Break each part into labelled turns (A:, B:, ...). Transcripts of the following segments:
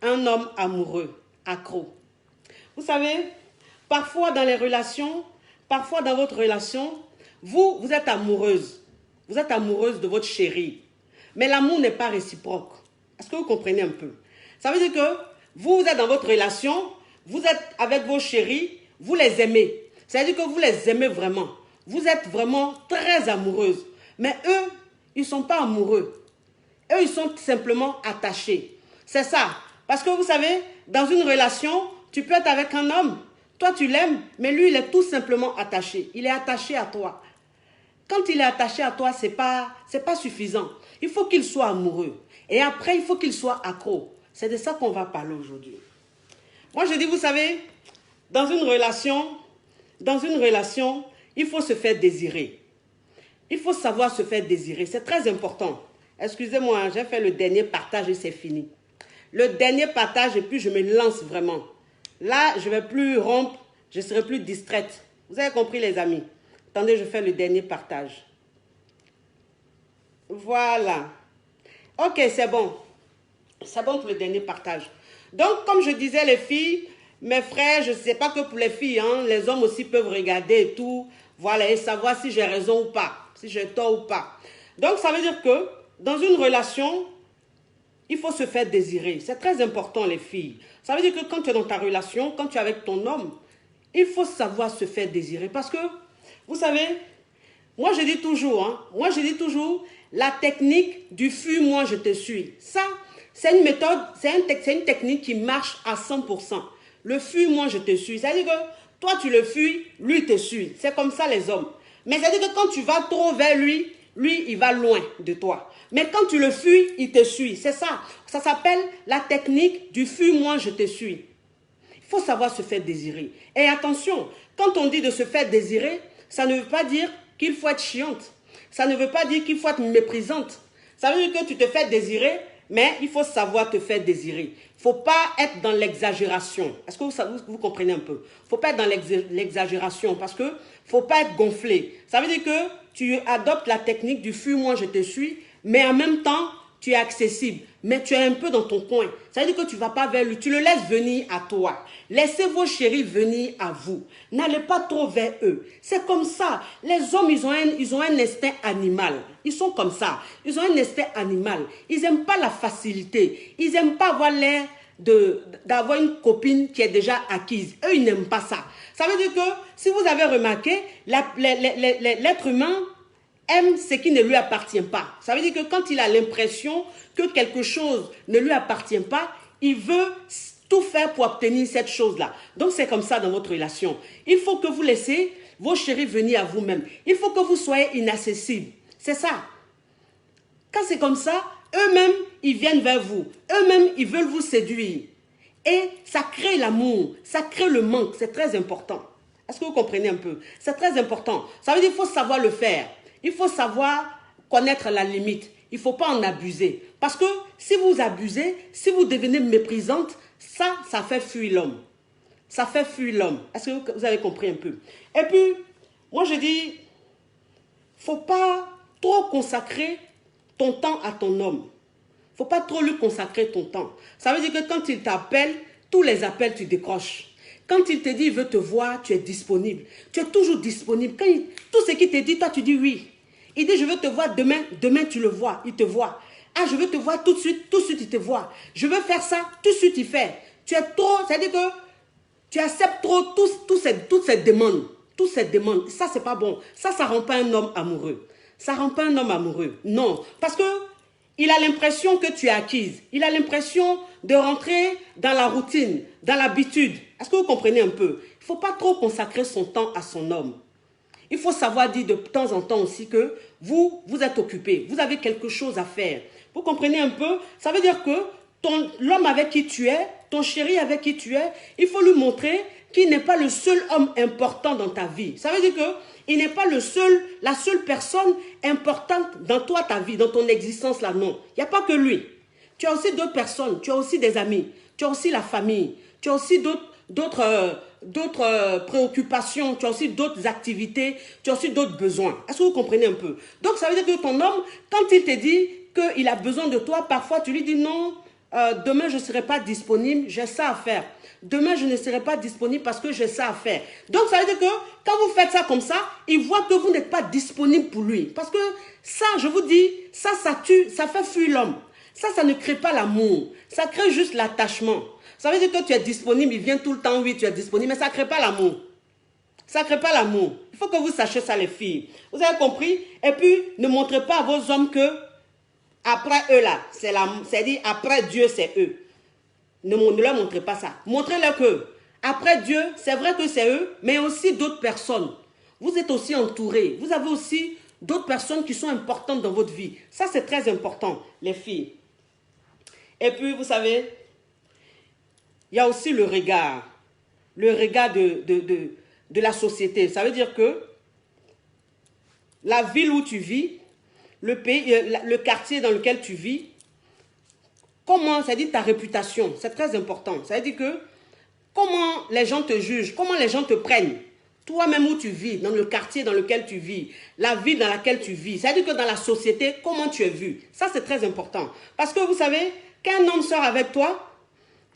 A: un homme amoureux, accro. Vous savez, parfois dans les relations, parfois dans votre relation, vous êtes amoureuse. Vous êtes amoureuse de votre chéri. Mais l'amour n'est pas réciproque. Est-ce que vous comprenez un peu? Ça veut dire que vous êtes dans votre relation, vous êtes avec vos chéris, vous les aimez. Ça veut dire que vous les aimez vraiment. Vous êtes vraiment très amoureuse. Mais eux, ils ne sont pas amoureux. Eux, ils sont simplement attachés. C'est ça. Parce que vous savez, dans une relation, tu peux être avec un homme. Toi, tu l'aimes, mais lui, il est tout simplement attaché. Il est attaché à toi. Quand il est attaché à toi, ce n'est pas suffisant. Il faut qu'il soit amoureux. Et après, il faut qu'il soit accro. C'est de ça qu'on va parler aujourd'hui. Moi, je dis, vous savez, dans une relation, il faut se faire désirer. Il faut savoir se faire désirer. C'est très important. Excusez-moi, j'ai fait le dernier partage et c'est fini. Le dernier partage et puis je me lance vraiment. Là, je ne vais plus rompre, je ne serai plus distraite. Vous avez compris les amis? Attendez, je fais le dernier partage. Voilà. Ok, c'est bon. C'est bon pour le dernier partage. Donc, comme je disais, les filles, mes frères, je ne sais pas que pour les filles, hein, les hommes aussi peuvent regarder et tout. Voilà, et savoir si j'ai raison ou pas, si j'ai tort ou pas. Donc, ça veut dire que dans une relation, il faut se faire désirer. C'est très important, les filles. Ça veut dire que quand tu es dans ta relation, quand tu es avec ton homme, il faut savoir se faire désirer. Parce que, vous savez, moi je dis toujours, la technique du fuis-moi, je te suis. Ça, c'est une méthode, c'est une technique qui marche à 100%. Le fuis-moi, je te suis. C'est-à-dire que toi, tu le fuis, lui te suit. C'est comme ça les hommes. Mais c'est-à-dire que quand tu vas trop vers lui, il va loin de toi. Mais quand tu le fuis, il te suit. C'est ça. Ça s'appelle la technique du fuis-moi, je te suis. Il faut savoir se faire désirer. Et attention, quand on dit de se faire désirer, ça ne veut pas dire qu'il faut être chiante. Ça ne veut pas dire qu'il faut être méprisante. Ça veut dire que tu te fais désirer, mais il faut savoir te faire désirer. Il ne faut pas être dans l'exagération. Est-ce que vous comprenez un peu? Il ne faut pas être dans l'exagération parce qu'il ne faut pas être gonflé. Ça veut dire que tu adoptes la technique du fuis-moi, je te suis, mais en même temps, tu es accessible, mais tu es un peu dans ton coin. Ça veut dire que tu ne vas pas vers lui, tu le laisses venir à toi. Laissez vos chéris venir à vous. N'allez pas trop vers eux. C'est comme ça. Les hommes, ils ont un instinct animal. Ils sont comme ça. Ils ont un instinct animal. Ils n'aiment pas la facilité. Ils n'aiment pas avoir l'air d'avoir une copine qui est déjà acquise. Eux, ils n'aiment pas ça. Ça veut dire que, si vous avez remarqué, l'être humain aime ce qui ne lui appartient pas. Ça veut dire que quand il a l'impression que quelque chose ne lui appartient pas, il veut tout faire pour obtenir cette chose-là. Donc c'est comme ça dans votre relation. Il faut que vous laissez vos chéris venir à vous-même. Il faut que vous soyez inaccessible. C'est ça. Quand c'est comme ça, eux-mêmes, ils viennent vers vous. Eux-mêmes, ils veulent vous séduire. Et ça crée l'amour, ça crée le manque. C'est très important. Est-ce que vous comprenez un peu? C'est très important. Ça veut dire qu'il faut savoir le faire. Il faut savoir connaître la limite. Il ne faut pas en abuser. Parce que si vous abusez, si vous devenez méprisante, ça fait fuir l'homme. Ça fait fuir l'homme. Est-ce que vous avez compris un peu? Et puis, moi je dis, il ne faut pas trop consacrer ton temps à ton homme. Il ne faut pas trop lui consacrer ton temps. Ça veut dire que quand il t'appelle, tous les appels, tu décroches. Quand il te dit, il veut te voir, tu es disponible. Tu es toujours disponible. Tout ce qu'il te dit, toi, tu dis oui. Il dit, je veux te voir demain. Demain, tu le vois. Il te voit. Ah, je veux te voir tout de suite. Tout de suite, il te voit. Je veux faire ça. Tout de suite, il fait. Tu es trop... C'est-à-dire que tu acceptes trop toutes ces demandes. Toutes ces demandes. Ça, c'est pas bon. Ça ne rend pas un homme amoureux. Ça ne rend pas un homme amoureux. Non. Parce que il a l'impression que tu es acquise. Il a l'impression de rentrer dans la routine, dans l'habitude. Est-ce que vous comprenez un peu? Il ne faut pas trop consacrer son temps à son homme. Il faut savoir dire de temps en temps aussi que vous êtes occupé. Vous avez quelque chose à faire. Vous comprenez un peu? Ça veut dire que l'homme avec qui tu es, ton chéri avec qui tu es, il faut lui montrer qu'il n'est pas le seul homme important dans ta vie. Ça veut dire qu'il n'est pas la seule personne importante dans toi, ta vie, dans ton existence là, non. Il n'y a pas que lui. Tu as aussi d'autres personnes, tu as aussi des amis, tu as aussi la famille, tu as aussi d'autres préoccupations, tu as aussi d'autres activités, tu as aussi d'autres besoins. Est-ce que vous comprenez un peu? Donc ça veut dire que ton homme, quand il te dit qu'il a besoin de toi, parfois tu lui dis non, demain je ne serai pas disponible, j'ai ça à faire. Demain je ne serai pas disponible parce que j'ai ça à faire. Donc ça veut dire que quand vous faites ça comme ça, il voit que vous n'êtes pas disponible pour lui. Parce que ça, je vous dis, ça tue, ça fait fuir l'homme. Ça ne crée pas l'amour. Ça crée juste l'attachement. Ça veut dire que tu es disponible, il vient tout le temps, oui, tu es disponible, mais ça ne crée pas l'amour. Ça ne crée pas l'amour. Il faut que vous sachiez ça, les filles. Vous avez compris? Et puis, ne montrez pas à vos hommes que après eux là, c'est-à-dire après Dieu, c'est eux. Ne leur montrez pas ça. Montrez-leur que après Dieu, c'est vrai que c'est eux, mais aussi d'autres personnes. Vous êtes aussi entourés. Vous avez aussi d'autres personnes qui sont importantes dans votre vie. Ça, c'est très important, les filles. Et puis, vous savez, il y a aussi le regard. Le regard de la société. Ça veut dire que la ville où tu vis, le pays, le quartier dans lequel tu vis, comment, ça dit ta réputation, c'est très important. Ça veut dire que comment les gens te jugent, comment les gens te prennent. Toi-même où tu vis, dans le quartier dans lequel tu vis, la ville dans laquelle tu vis. Ça veut dire que dans la société, comment tu es vu. Ça, c'est très important. Parce que vous savez, qu'un homme sort avec toi,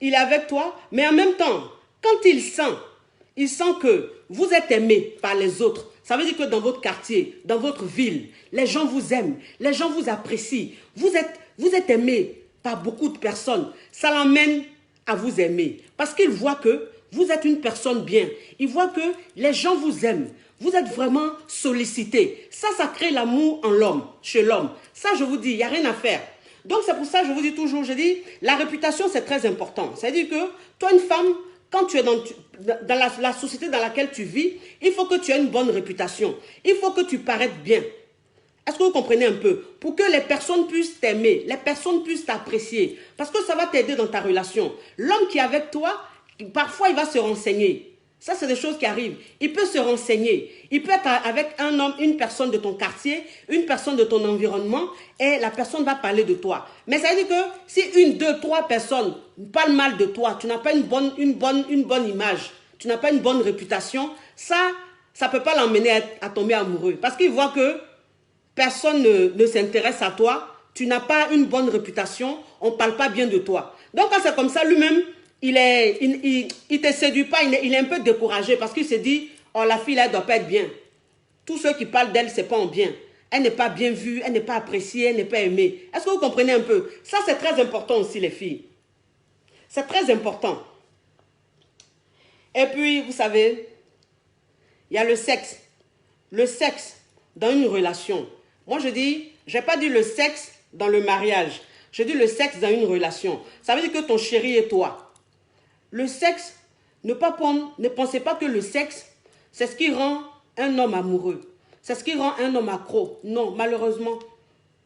A: il est avec toi, mais en même temps, quand il sent que vous êtes aimé par les autres. Ça veut dire que dans votre quartier, dans votre ville, les gens vous aiment, les gens vous apprécient. Vous êtes aimé par beaucoup de personnes. Ça l'emmène à vous aimer. Parce qu'il voit que vous êtes une personne bien. Il voit que les gens vous aiment. Vous êtes vraiment sollicité. Ça crée l'amour en l'homme, chez l'homme. Ça, je vous dis, il n'y a rien à faire. Donc, c'est pour ça que je vous dis toujours, je dis, la réputation, c'est très important. C'est-à-dire que, toi, une femme, quand tu es dans la société dans laquelle tu vis, il faut que tu aies une bonne réputation. Il faut que tu paraisses bien. Est-ce que vous comprenez un peu? Pour que les personnes puissent t'aimer, les personnes puissent t'apprécier. Parce que ça va t'aider dans ta relation. L'homme qui est avec toi, parfois il va se renseigner. Ça, c'est des choses qui arrivent. Il peut se renseigner. Il peut être avec un homme, une personne de ton quartier, une personne de ton environnement, et la personne va parler de toi. Mais ça veut dire que si 1, 2, 3 personnes parlent mal de toi, tu n'as pas une bonne image, tu n'as pas une bonne réputation, ça ne peut pas l'emmener à tomber amoureux. Parce qu'il voit que personne ne s'intéresse à toi, tu n'as pas une bonne réputation, on ne parle pas bien de toi. Donc quand c'est comme ça, lui-même, il te séduit pas, il est un peu découragé parce qu'il se dit, oh la fille là, elle ne doit pas être bien. Tous ceux qui parlent d'elle, c'est pas en bien. Elle n'est pas bien vue, elle n'est pas appréciée, elle n'est pas aimée. Est-ce que vous comprenez un peu? Ça, c'est très important aussi, les filles. C'est très important. Et puis, vous savez, il y a le sexe. Le sexe dans une relation. Moi, je dis, je n'ai pas dit le sexe dans le mariage. Je dis le sexe dans une relation. Ça veut dire que ton chéri et toi. Le sexe, ne pensez pas que le sexe, c'est ce qui rend un homme amoureux. C'est ce qui rend un homme accro. Non, malheureusement,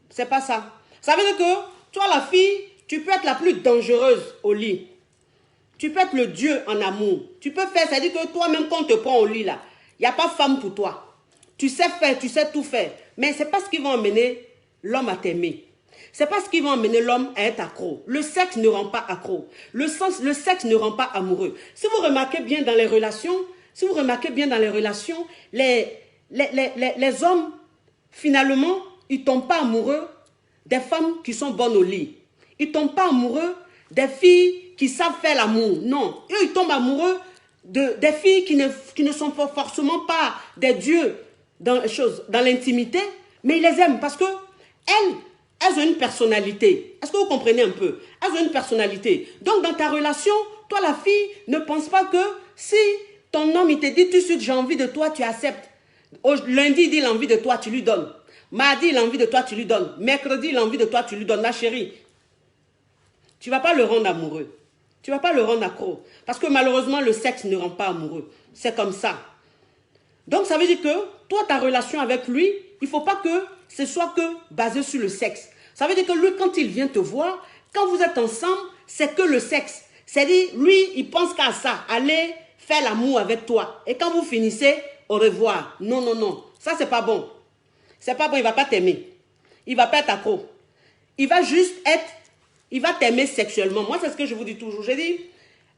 A: c'est pas ça. Ça veut dire que, toi, la fille, tu peux être la plus dangereuse au lit. Tu peux être le Dieu en amour. Tu peux faire, c'est-à-dire que toi-même, quand on te prend au lit, là, il n'y a pas femme pour toi. Tu sais faire, tu sais tout faire. Mais ce n'est pas ce qui va emmener l'homme à t'aimer. Ce n'est pas ce qui va emmener l'homme à être accro. Le sexe ne rend pas accro. Le sexe ne rend pas amoureux. Si vous remarquez bien dans les relations, les hommes, finalement, ils ne tombent pas amoureux des femmes qui sont bonnes au lit. Ils ne tombent pas amoureux des filles qui savent faire l'amour. Non. Eux, ils tombent amoureux des filles qui ne sont forcément pas des dieux dans l'intimité, mais ils les aiment parce que elles ont une personnalité. Est-ce que vous comprenez un peu? Elles ont une personnalité. Donc, dans ta relation, toi, la fille, ne pense pas que si ton homme, il te dit tout de suite, j'ai envie de toi, tu acceptes. Lundi, il dit l'envie de toi, tu lui donnes. Mardi, il a envie de toi, tu lui donnes. Mercredi, il a envie de toi, tu lui donnes. La chérie, tu ne vas pas le rendre amoureux. Tu ne vas pas le rendre accro. Parce que malheureusement, le sexe ne rend pas amoureux. C'est comme ça. Donc, ça veut dire que toi, ta relation avec lui, il ne faut pas que ce soit que basé sur le sexe. Ça veut dire que lui, quand il vient te voir, quand vous êtes ensemble, c'est que le sexe. C'est-à-dire, lui, il pense qu'à ça, aller faire l'amour avec toi. Et quand vous finissez, au revoir. Non, non, non. Ça, c'est pas bon. C'est pas bon, il ne va pas t'aimer. Il ne va pas être accro. Il va juste être, il va t'aimer sexuellement. Moi, c'est ce que je vous dis toujours. Je dis,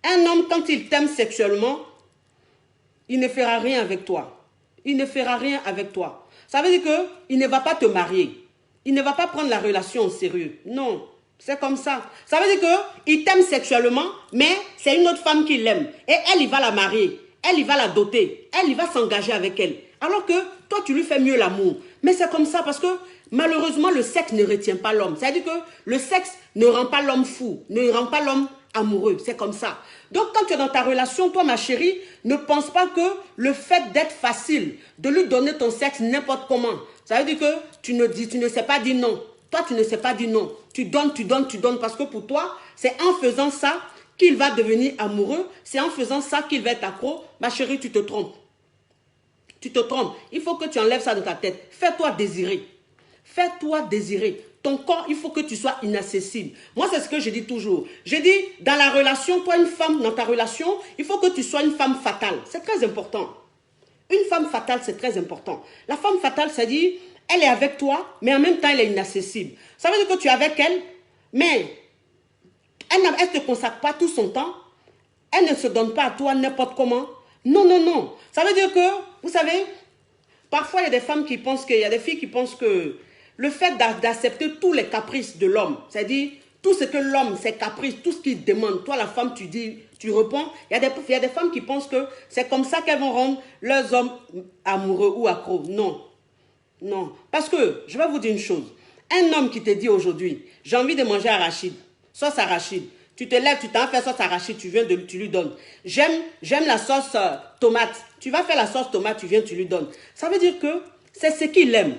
A: un homme, quand il t'aime sexuellement, il ne fera rien avec toi. Il ne fera rien avec toi. Ça veut dire qu'il ne va pas te marier. Il ne va pas prendre la relation au sérieux. Non. C'est comme ça. Ça veut dire qu'il t'aime sexuellement, mais c'est une autre femme qui l'aime. Et elle, il va la marier. Elle, il va la doter. Elle, il va s'engager avec elle. Alors que toi, tu lui fais mieux l'amour. Mais c'est comme ça parce que malheureusement, le sexe ne retient pas l'homme. C'est-à-dire que le sexe ne rend pas l'homme fou, ne rend pas l'homme amoureux. C'est comme ça. Donc, quand tu es dans ta relation, toi, ma chérie, ne pense pas que le fait d'être facile, de lui donner ton sexe n'importe comment, ça veut dire que tu ne sais pas dire non. Toi, tu ne sais pas dire non. Tu donnes, tu donnes, tu donnes. Parce que pour toi, c'est en faisant ça qu'il va devenir amoureux. C'est en faisant ça qu'il va être accro. Ma chérie, tu te trompes. Tu te trompes. Il faut que tu enlèves ça de ta tête. Fais-toi désirer. Fais-toi désirer. Ton corps, il faut que tu sois inaccessible. Moi, c'est ce que je dis toujours. Je dis, dans la relation, toi, une femme, dans ta relation, il faut que tu sois une femme fatale. C'est très important. Une femme fatale, c'est très important. La femme fatale, ça dit, elle est avec toi, mais en même temps, elle est inaccessible. Ça veut dire que tu es avec elle, mais elle ne te consacre pas tout son temps. Elle ne se donne pas à toi n'importe comment. Non, non, non. Ça veut dire que, vous savez, parfois, il y a des femmes qui pensent il y a des filles qui pensent que le fait d'accepter tous les caprices de l'homme, c'est-à-dire tout ce que l'homme, ses caprices, tout ce qu'il demande, toi la femme, tu dis, tu réponds. Il y a des femmes qui pensent que c'est comme ça qu'elles vont rendre leurs hommes amoureux ou accros. Non, non. Parce que, je vais vous dire une chose. Un homme qui te dit aujourd'hui, j'ai envie de manger arachide, sauce arachide. Tu te lèves, tu t'en fais sauce arachide, tu lui donnes. J'aime la sauce tomate. Tu vas faire la sauce tomate, tu lui donnes. Ça veut dire que c'est ce qu'il aime.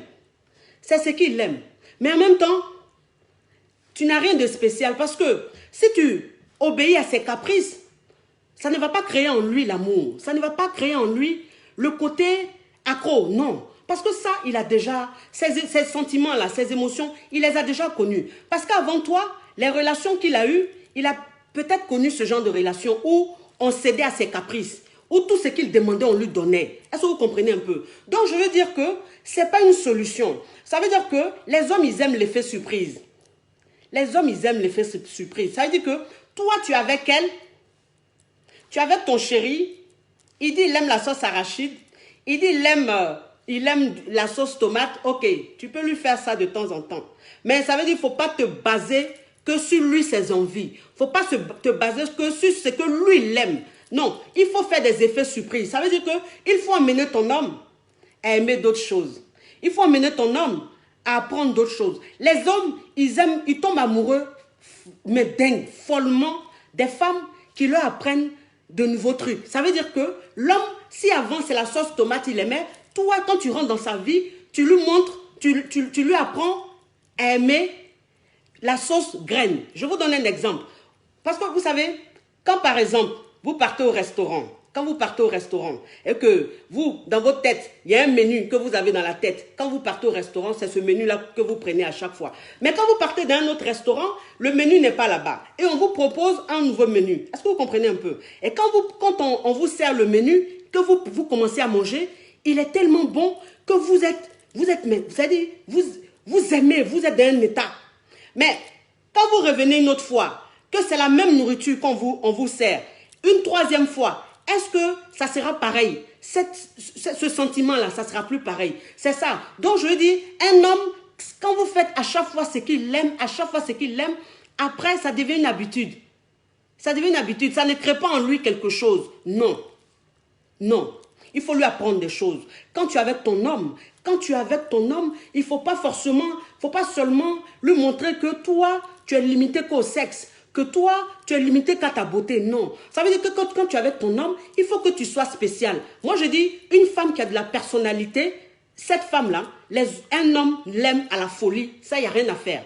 A: C'est ce qu'il aime. Mais en même temps, tu n'as rien de spécial parce que si tu obéis à ses caprices, ça ne va pas créer en lui l'amour. Ça ne va pas créer en lui le côté accro. Non. Parce que ça, il a déjà, ces sentiments-là, ces émotions, il les a déjà connus. Parce qu'avant toi, les relations qu'il a eues, il a peut-être connu ce genre de relation où on cédait à ses caprices, où tout ce qu'il demandait, on lui donnait. Est-ce que vous comprenez un peu? Donc, je veux dire que ce n'est pas une solution. Ça veut dire que les hommes, ils aiment l'effet surprise. Les hommes, ils aiment l'effet surprise. Ça veut dire que toi, tu es avec elle, tu es avec ton chéri, il dit il aime la sauce arachide, il dit il aime la sauce tomate, ok, tu peux lui faire ça de temps en temps. Mais ça veut dire qu'il ne faut pas te baser que sur lui, ses envies. Il ne faut pas te baser que sur ce que lui, il aime. Non, il faut faire des effets surprises. Ça veut dire qu'il faut amener ton homme à aimer d'autres choses. Il faut amener ton homme à apprendre d'autres choses. Les hommes, ils tombent amoureux, mais dingue, follement, des femmes qui leur apprennent de nouveaux trucs. Ça veut dire que l'homme, si avant c'est la sauce tomate, il aimait, toi, quand tu rentres dans sa vie, tu lui montres, tu lui apprends à aimer la sauce graine. Je vous donne un exemple. Parce que vous savez, quand par exemple, vous partez au restaurant, et que vous, dans votre tête, il y a un menu que vous avez dans la tête. Quand vous partez au restaurant, c'est ce menu-là que vous prenez à chaque fois. Mais quand vous partez dans un autre restaurant, le menu n'est pas là-bas. Et on vous propose un nouveau menu. Est-ce que vous comprenez un peu? Et quand on vous sert le menu, que vous commencez à manger, il est tellement bon que vous aimez, vous êtes dans un état. Mais quand vous revenez une autre fois, que c'est la même nourriture on vous sert, une troisième fois, est-ce que ça sera pareil? Ce sentiment-là, ça sera plus pareil. C'est ça. Donc je dis, un homme, quand vous faites à chaque fois ce qu'il aime, après ça devient une habitude. Ça devient une habitude. Ça ne crée pas en lui quelque chose. Non. Non. Il faut lui apprendre des choses. Quand tu es avec ton homme, il ne faut pas seulement lui montrer que toi, tu es limité qu'au sexe, que toi, tu es limité qu'à ta beauté. Non. Ça veut dire que quand tu es avec ton homme, il faut que tu sois spécial. Moi, je dis, une femme qui a de la personnalité, cette femme-là, un homme l'aime à la folie. Ça, il n'y a rien à faire.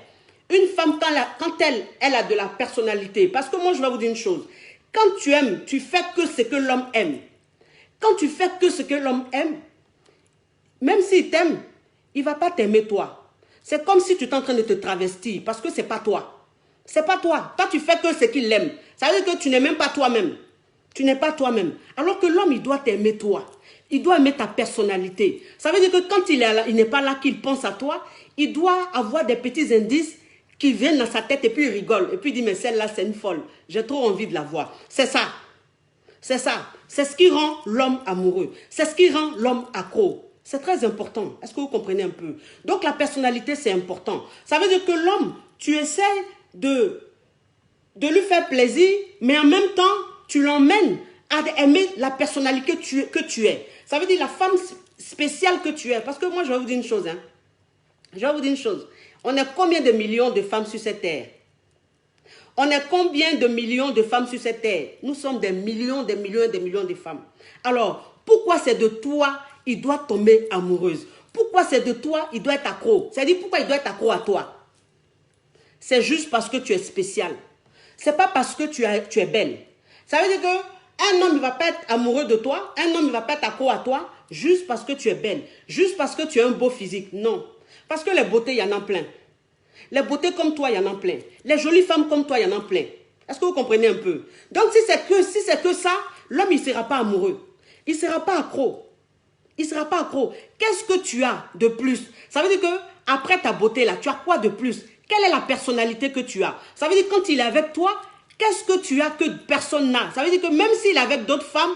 A: Une femme, quand elle a de la personnalité, parce que moi, je vais vous dire une chose. Quand tu aimes, tu fais que ce que l'homme aime. Quand tu fais que ce que l'homme aime, même s'il t'aime, il ne va pas t'aimer toi. C'est comme si tu es en train de te travestir parce que ce n'est pas toi. C'est pas toi. Toi, tu fais que ce qu'il aime. Ça veut dire que tu n'es même pas toi-même. Tu n'es pas toi-même. Alors que l'homme, il doit t'aimer toi. Il doit aimer ta personnalité. Ça veut dire que quand il n'est pas là, qu'il pense à toi, il doit avoir des petits indices qui viennent dans sa tête et puis il rigole. Et puis il dit, mais celle-là, c'est une folle. J'ai trop envie de la voir. C'est ça. C'est ça. C'est ce qui rend l'homme amoureux. C'est ce qui rend l'homme accro. C'est très important. Est-ce que vous comprenez un peu? Donc la personnalité, c'est important. Ça veut dire que l'homme, tu essaies de lui faire plaisir, mais en même temps, tu l'emmènes à aimer la personnalité que tu es. Ça veut dire la femme spéciale que tu es. Parce que moi, je vais vous dire une chose. Hein. Je vais vous dire une chose. On est combien de millions de femmes sur cette terre? On est combien de millions de femmes sur cette terre? Nous sommes des millions, des millions et des millions de femmes. Alors, pourquoi c'est de toi, il doit tomber amoureuse? Pourquoi c'est de toi, il doit être accro? C'est-à-dire, pourquoi il doit être accro à toi? C'est juste parce que tu es spécial. C'est pas parce que tu es belle. Ça veut dire qu'un homme ne va pas être amoureux de toi, un homme ne va pas être accro à toi, juste parce que tu es belle, juste parce que tu as un beau physique. Non. Parce que les beautés, il y en a plein. Les beautés comme toi, il y en a plein. Les jolies femmes comme toi, il y en a plein. Est-ce que vous comprenez un peu? Donc, si c'est que ça, l'homme, il ne sera pas amoureux. Il ne sera pas accro. Il ne sera pas accro. Qu'est-ce que tu as de plus? Ça veut dire que après ta beauté, là, tu as quoi de plus? Quelle est la personnalité que tu as? Ça veut dire que quand il est avec toi, qu'est-ce que tu as que personne n'a? Ça veut dire que même s'il est avec d'autres femmes,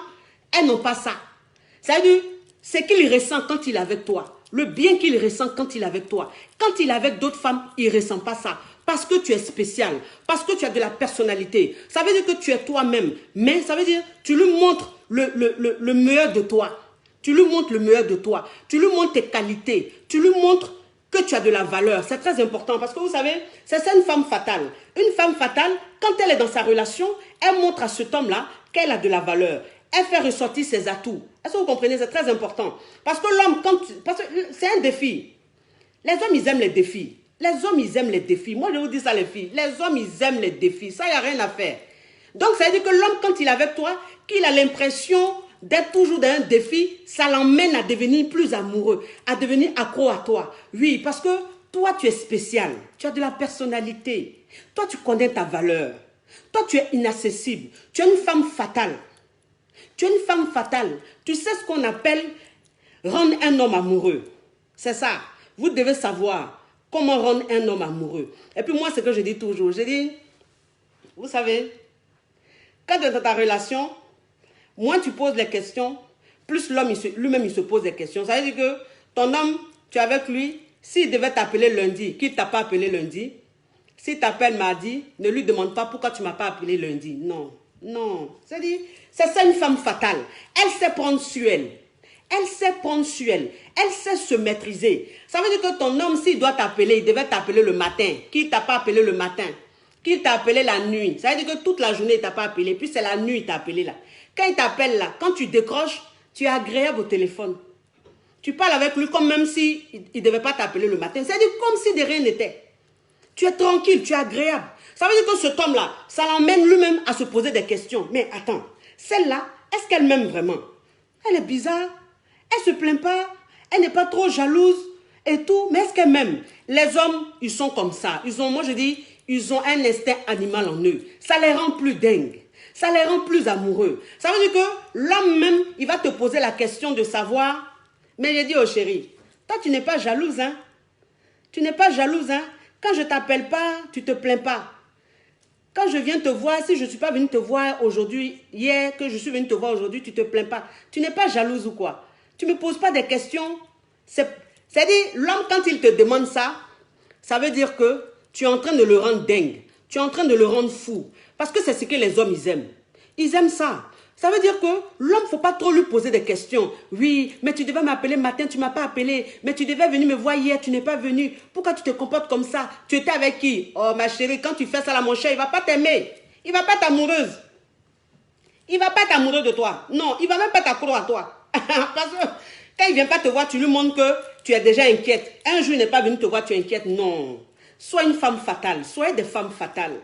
A: elles n'ont pas ça. Ça veut dire, c'est qu'il ressent quand il est avec toi. Le bien qu'il ressent quand il est avec toi. Quand il est avec d'autres femmes, il ne ressent pas ça. Parce que tu es spécial. Parce que tu as de la personnalité. Ça veut dire que tu es toi-même. Mais ça veut dire, tu lui montres le meilleur de toi. Tu lui montres le meilleur de toi. Tu lui montres tes qualités. Tu lui montres que tu as de la valeur. C'est très important. Parce que vous savez, c'est ça une femme fatale. Une femme fatale, quand elle est dans sa relation, elle montre à cet homme-là qu'elle a de la valeur. Elle fait ressortir ses atouts. Est-ce que vous comprenez? C'est très important. Parce que l'homme, c'est un défi. Les hommes, ils aiment les défis. Les hommes, ils aiment les défis. Moi, je vous dis ça, les filles. Les hommes, ils aiment les défis. Ça, il n'y a rien à faire. Donc, ça veut dire que l'homme, quand il est avec toi, qu'il a l'impression d'être toujours dans un défi, ça l'emmène à devenir plus amoureux, à devenir accro à toi. Oui, parce que toi, tu es spécial. Tu as de la personnalité. Toi, tu connais ta valeur. Toi, tu es inaccessible. Tu es une femme fatale. Tu es une femme fatale. Tu sais ce qu'on appelle rendre un homme amoureux. C'est ça. Vous devez savoir comment rendre un homme amoureux. Et puis moi, ce que je dis toujours, je dis, vous savez, quand tu es dans ta relation, moins tu poses les questions, plus l'homme lui-même il se pose des questions. Ça veut dire que ton homme, tu es avec lui, s'il devait t'appeler lundi, qu'il ne t'a pas appelé lundi, s'il t'appelle mardi, ne lui demande pas pourquoi tu ne m'as pas appelé lundi. Non, non. C'est-à-dire, c'est ça une femme fatale. Elle sait prendre sur elle. Elle sait prendre sur elle. Elle sait se maîtriser. Ça veut dire que ton homme, s'il doit t'appeler, il devait t'appeler le matin. Qu'il ne t'a pas appelé le matin. Qu'il t'a appelé la nuit. Ça veut dire que toute la journée, il ne t'a pas appelé. Puis c'est la nuit, il t'a appelé là. Quand il t'appelle là, quand tu décroches, tu es agréable au téléphone. Tu parles avec lui comme même si il ne devait pas t'appeler le matin. C'est-à-dire comme si de rien n'était. Tu es tranquille, tu es agréable. Ça veut dire que cet homme-là, ça l'emmène lui-même à se poser des questions. Mais attends, celle-là, est-ce qu'elle m'aime vraiment? Elle est bizarre. Elle ne se plaint pas. Elle n'est pas trop jalouse et tout. Mais est-ce qu'elle m'aime? Les hommes, ils sont comme ça. Moi je dis, ils ont un instinct animal en eux. Ça les rend plus dingues. Ça les rend plus amoureux. Ça veut dire que l'homme même, il va te poser la question de savoir. Mais j'ai dit, oh chérie, toi tu n'es pas jalouse, hein? Tu n'es pas jalouse, hein? Quand je ne t'appelle pas, tu ne te plains pas. Quand je viens te voir, si je ne suis pas venue te voir aujourd'hui, hier, que je suis venue te voir aujourd'hui, tu ne te plains pas. Tu n'es pas jalouse ou quoi? Tu ne me poses pas des questions. C'est-à-dire, l'homme, quand il te demande ça, ça veut dire que tu es en train de le rendre dingue. Tu es en train de le rendre fou. Parce que c'est ce que les hommes, ils aiment. Ils aiment ça. Ça veut dire que l'homme, il ne faut pas trop lui poser des questions. Oui, mais tu devais m'appeler matin, tu ne m'as pas appelé. Mais tu devais venir me voir hier, tu n'es pas venu. Pourquoi tu te comportes comme ça? Tu étais avec qui? Oh ma chérie, quand tu fais ça là, mon cher, il ne va pas t'aimer. Il ne va pas être amoureuse. Il ne va pas être amoureux de toi. Non, il ne va même pas t'accroître à toi. Parce que quand il ne vient pas te voir, tu lui montres que tu es déjà inquiète. Un jour, il n'est pas venu te voir, tu es inquiète. Non. Sois une femme fatale. Soyez des femmes fatales.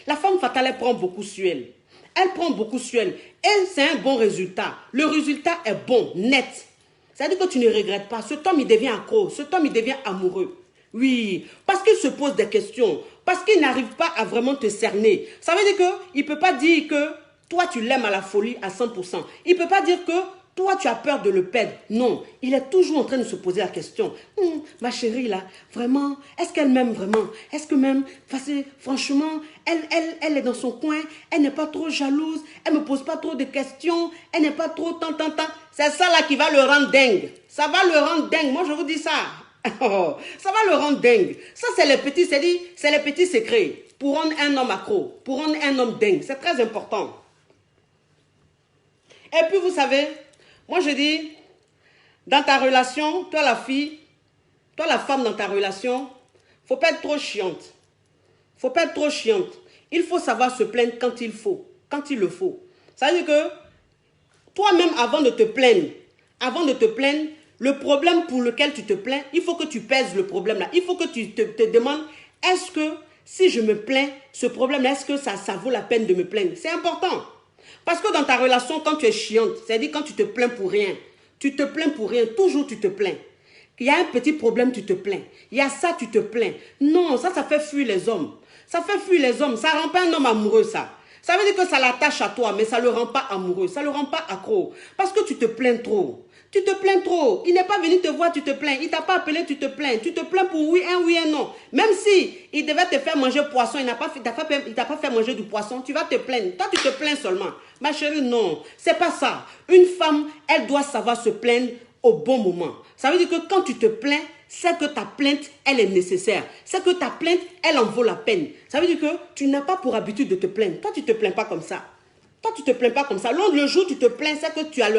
A: La femme fatale, elle prend beaucoup sur elle. Elle prend beaucoup sur elle. Et c'est un bon résultat. Le résultat est bon, net. C'est-à-dire que tu ne regrettes pas. Cet homme, il devient accro. Cet homme, il devient amoureux. Oui, parce qu'il se pose des questions. Parce qu'il n'arrive pas à vraiment te cerner. Ça veut dire qu'il ne peut pas dire que toi, tu l'aimes à la folie à 100%. Il ne peut pas dire que toi, tu as peur de le perdre. Non, il est toujours en train de se poser la question. Ma chérie, là, vraiment, est-ce qu'elle m'aime vraiment? Est-ce que même, franchement, elle est dans son coin, elle n'est pas trop jalouse, elle ne me pose pas trop de questions, elle n'est pas trop tant. C'est ça là qui va le rendre dingue. Ça va le rendre dingue. Moi, je vous dis ça. Ça va le rendre dingue. Ça, c'est les petits secrets. pour rendre un homme accro, pour rendre un homme dingue. C'est très important. Et puis, vous savez, moi je dis, dans ta relation, toi la fille, toi la femme dans ta relation, faut pas être trop chiante. Faut pas être trop chiante. Il faut savoir se plaindre quand il faut, quand il le faut. Ça veut dire que toi-même, avant de te plaindre, le problème pour lequel tu te plains, il faut que tu pèses le problème là. Il faut que tu te demandes, est-ce que si je me plains, ce problème-là, est-ce que ça vaut la peine de me plaindre? C'est important. Parce que dans ta relation, quand tu es chiante, c'est-à-dire quand tu te plains pour rien, tu te plains pour rien, toujours tu te plains. Il y a un petit problème, tu te plains. Il y a ça, tu te plains. Non, ça fait fuir les hommes. Ça fait fuir les hommes. Ça ne rend pas un homme amoureux, ça. Ça veut dire que ça l'attache à toi, mais ça ne le rend pas amoureux. Ça ne le rend pas accro. Parce que tu te plains trop. Tu te plains trop. Il n'est pas venu te voir, tu te plains. Il ne t'a pas appelé, tu te plains. Tu te plains pour oui, un non. Même si il devait te faire manger poisson, il ne t'a pas fait manger du poisson, tu vas te plaindre. Toi, tu te plains seulement. Ma chérie, non. C'est pas ça. Une femme, elle doit savoir se plaindre au bon moment. Ça veut dire que quand tu te plains, c'est que ta plainte, elle est nécessaire. C'est que ta plainte, elle en vaut la peine. Ça veut dire que tu n'as pas pour habitude de te plaindre. Toi, tu ne te plains pas comme ça. Toi, tu ne te plains pas comme ça. Le jour où tu te plains, c'est que tu as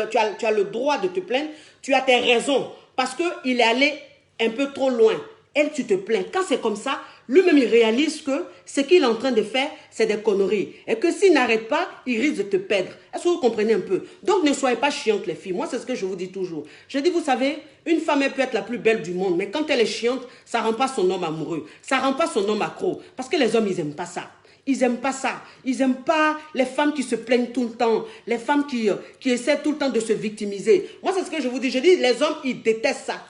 A: le droit de te plaindre. Tu as tes raisons. Parce qu'il est allé un peu trop loin. Et tu te plains. Quand c'est comme ça, lui-même, il réalise que ce qu'il est en train de faire, c'est des conneries. Et que s'il n'arrête pas, il risque de te perdre. Est-ce que vous comprenez un peu? Donc, ne soyez pas chiantes, les filles. Moi, c'est ce que je vous dis toujours. Je dis, vous savez, une femme, elle peut être la plus belle du monde. Mais quand elle est chiante, ça ne rend pas son homme amoureux. Ça ne rend pas son homme accro. Parce que les hommes, ils n'aiment pas ça. Ils n'aiment pas ça. Ils n'aiment pas les femmes qui se plaignent tout le temps. Les femmes qui essaient tout le temps de se victimiser. Moi, c'est ce que je vous dis. Je dis, les hommes, ils détestent ça.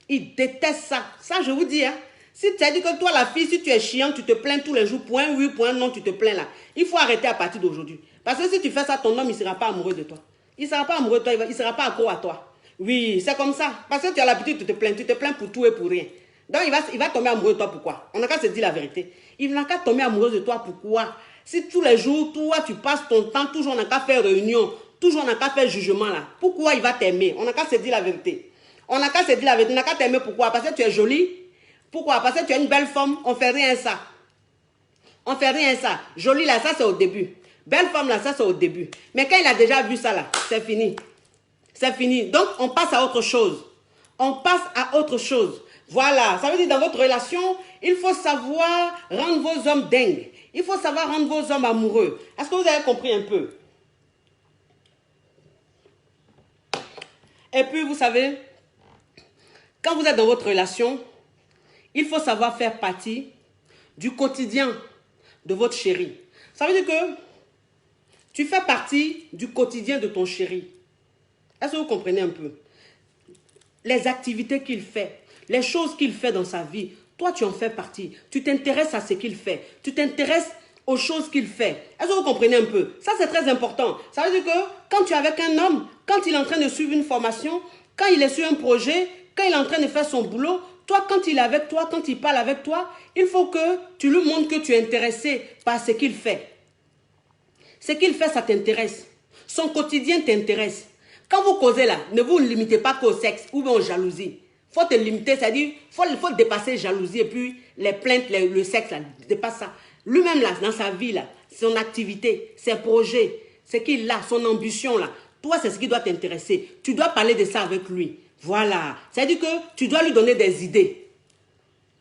A: Ils détestent ça. Ça, je vous dis, hein. Si tu as dit que toi, la fille, si tu es chiant, tu te plains tous les jours, point oui, point non, tu te plains là. Il faut arrêter à partir d'aujourd'hui. Parce que si tu fais ça, ton homme, il ne sera pas amoureux de toi. Il ne sera pas amoureux de toi, il ne sera pas accro à toi. Oui, c'est comme ça. Parce que tu as l'habitude de te plaindre. Tu te plains pour tout et pour rien. Donc, il va tomber amoureux de toi, pourquoi? On n'a qu'à se dire la vérité. Il n'a qu'à tomber amoureux de toi, pourquoi? Si tous les jours, toi, tu passes ton temps, toujours on n'a qu'à faire réunion, toujours on n'a qu'à faire jugement là. Pourquoi il va t'aimer? On n'a qu'à se dire la vérité. On n'a qu'à se dire la vérité. On n'a qu'à t'aimer, pourquoi? Parce que tu es jolie. Pourquoi? Parce que tu es une belle femme, on ne fait rien ça. On ne fait rien ça. Jolie là, ça c'est au début. Belle femme là, ça c'est au début. Mais quand il a déjà vu ça là, c'est fini. C'est fini. Donc on passe à autre chose. On passe à autre chose. Voilà. Ça veut dire dans votre relation, il faut savoir rendre vos hommes dingues. Il faut savoir rendre vos hommes amoureux. Est-ce que vous avez compris un peu? Et puis vous savez, quand vous êtes dans votre relation, il faut savoir faire partie du quotidien de votre chéri. Ça veut dire que tu fais partie du quotidien de ton chéri. Est-ce que vous comprenez un peu? Les activités qu'il fait, les choses qu'il fait dans sa vie, toi tu en fais partie. Tu t'intéresses à ce qu'il fait. Tu t'intéresses aux choses qu'il fait. Est-ce que vous comprenez un peu? Ça c'est très important. Ça veut dire que quand tu es avec un homme, quand il est en train de suivre une formation, quand il est sur un projet, quand il est en train de faire son boulot, toi, quand il est avec toi, quand il parle avec toi, il faut que tu lui montres que tu es intéressé par ce qu'il fait. Ce qu'il fait, ça t'intéresse. Son quotidien t'intéresse. Quand vous causez là, ne vous limitez pas qu'au sexe ou bien aux jalousies. Il faut te limiter, c'est-à-dire, il faut dépasser jalousie et puis les plaintes, le sexe, là, dépasse ça. Lui-même là, dans sa vie là, son activité, ses projets, ce qu'il a, son ambition là, toi, c'est ce qui doit t'intéresser. Tu dois parler de ça avec lui. Voilà. C'est-à-dire que tu dois lui donner des idées.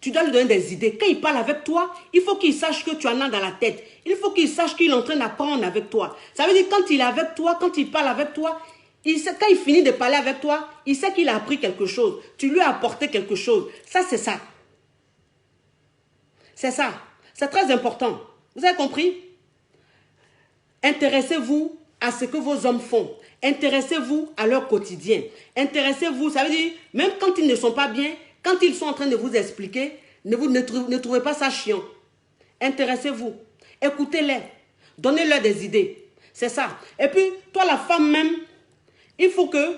A: Tu dois lui donner des idées. Quand il parle avec toi, il faut qu'il sache que tu en as dans la tête. Il faut qu'il sache qu'il est en train d'apprendre avec toi. Ça veut dire quand il est avec toi, quand il parle avec toi, quand il finit de parler avec toi, il sait qu'il a appris quelque chose. Tu lui as apporté quelque chose. Ça, c'est ça. C'est ça. C'est très important. Vous avez compris? Intéressez-vous à ce que vos hommes font. Intéressez-vous à leur quotidien. Intéressez-vous, ça veut dire, même quand ils ne sont pas bien, quand ils sont en train de vous expliquer, ne trouvez pas ça chiant. Intéressez-vous. Écoutez-les. Donnez-leur des idées. C'est ça. Et puis, toi, la femme même, il faut que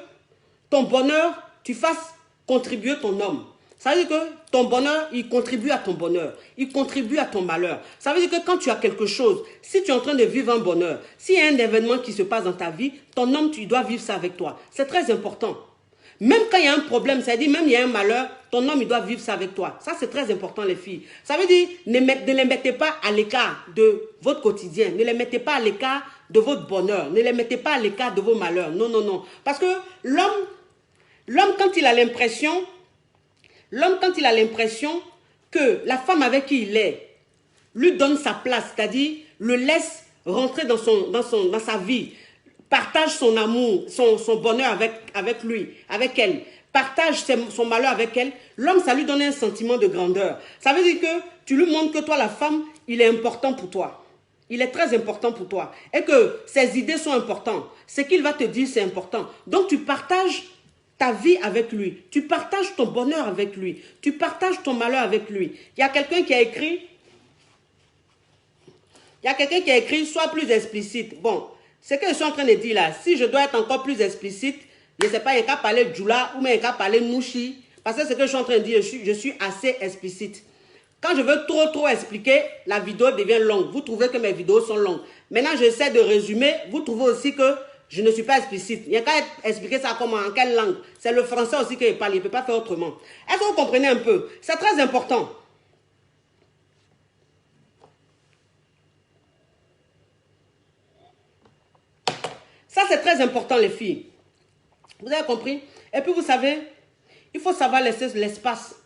A: ton bonheur, tu fasses contribuer ton homme. Ça veut dire que ton bonheur, il contribue à ton bonheur. Il contribue à ton malheur. Ça veut dire que quand tu as quelque chose, si tu es en train de vivre un bonheur, s'il y a un événement qui se passe dans ta vie, ton homme, tu dois vivre ça avec toi. C'est très important. Même quand il y a un problème, c'est-à-dire même il y a un malheur, ton homme, il doit vivre ça avec toi. Ça, c'est très important, les filles. Ça veut dire, ne les mettez pas à l'écart de votre quotidien. Ne les mettez pas à l'écart de votre bonheur. Ne les mettez pas à l'écart de vos malheurs. Non, non, non. Parce que l'homme, quand il a l'impression que la femme avec qui il est lui donne sa place, c'est-à-dire le laisse rentrer dans sa vie, partage son amour, son bonheur avec lui, avec elle, partage son malheur avec elle, l'homme, ça lui donne un sentiment de grandeur. Ça veut dire que tu lui montres que toi, la femme, il est important pour toi. Il est très important pour toi. Et que ses idées sont importantes. Ce qu'il va te dire, c'est important. Donc, tu partages ta vie avec lui. Tu partages ton bonheur avec lui. Tu partages ton malheur avec lui. Il y a quelqu'un qui a écrit... sois plus explicite. Bon, ce que je suis en train de dire là, si je dois être encore plus explicite, je ne sais pas, il n'y a qu'à parler Djoula ou il n'y a qu'à parler Nouchi. Parce que ce que je suis en train de dire, je suis assez explicite. Quand je veux trop expliquer, la vidéo devient longue. Vous trouvez que mes vidéos sont longues. Maintenant, j'essaie de résumer. Vous trouvez aussi que je ne suis pas explicite. Il n'y a qu'à expliquer ça comment, en quelle langue. C'est le français aussi que je parle. Il ne peut pas faire autrement. Est-ce que vous comprenez un peu? C'est très important. Ça, c'est très important, les filles. Vous avez compris? Et puis, vous savez, il faut savoir laisser l'espace.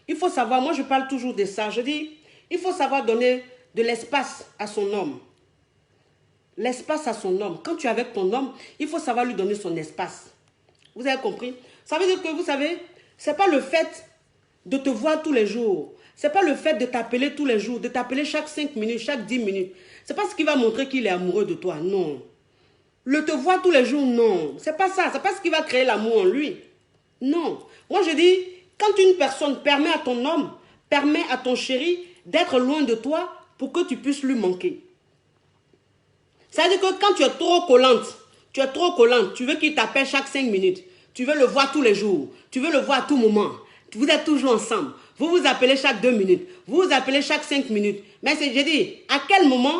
A: Il faut savoir, moi, je parle toujours de ça. Je dis, il faut savoir donner de l'espace à son homme. L'espace à son homme. Quand tu es avec ton homme, il faut savoir lui donner son espace. Vous avez compris? Ça veut dire que, vous savez, ce n'est pas le fait de te voir tous les jours. Ce n'est pas le fait de t'appeler tous les jours, de t'appeler chaque 5 minutes, chaque 10 minutes. Ce n'est pas ce qui va montrer qu'il est amoureux de toi, non. Le te voir tous les jours, non. C'est pas ça. C'est pas ce qui va créer l'amour en lui. Non. Moi, je dis, quand une personne permet à ton homme, permet à ton chéri d'être loin de toi pour que tu puisses lui manquer. C'est-à-dire que quand tu es trop collante, tu veux qu'il t'appelle chaque 5 minutes, tu veux le voir tous les jours, tu veux le voir à tout moment, vous êtes toujours ensemble, vous vous appelez chaque 2 minutes, vous vous appelez chaque 5 minutes. Mais je dis, à quel moment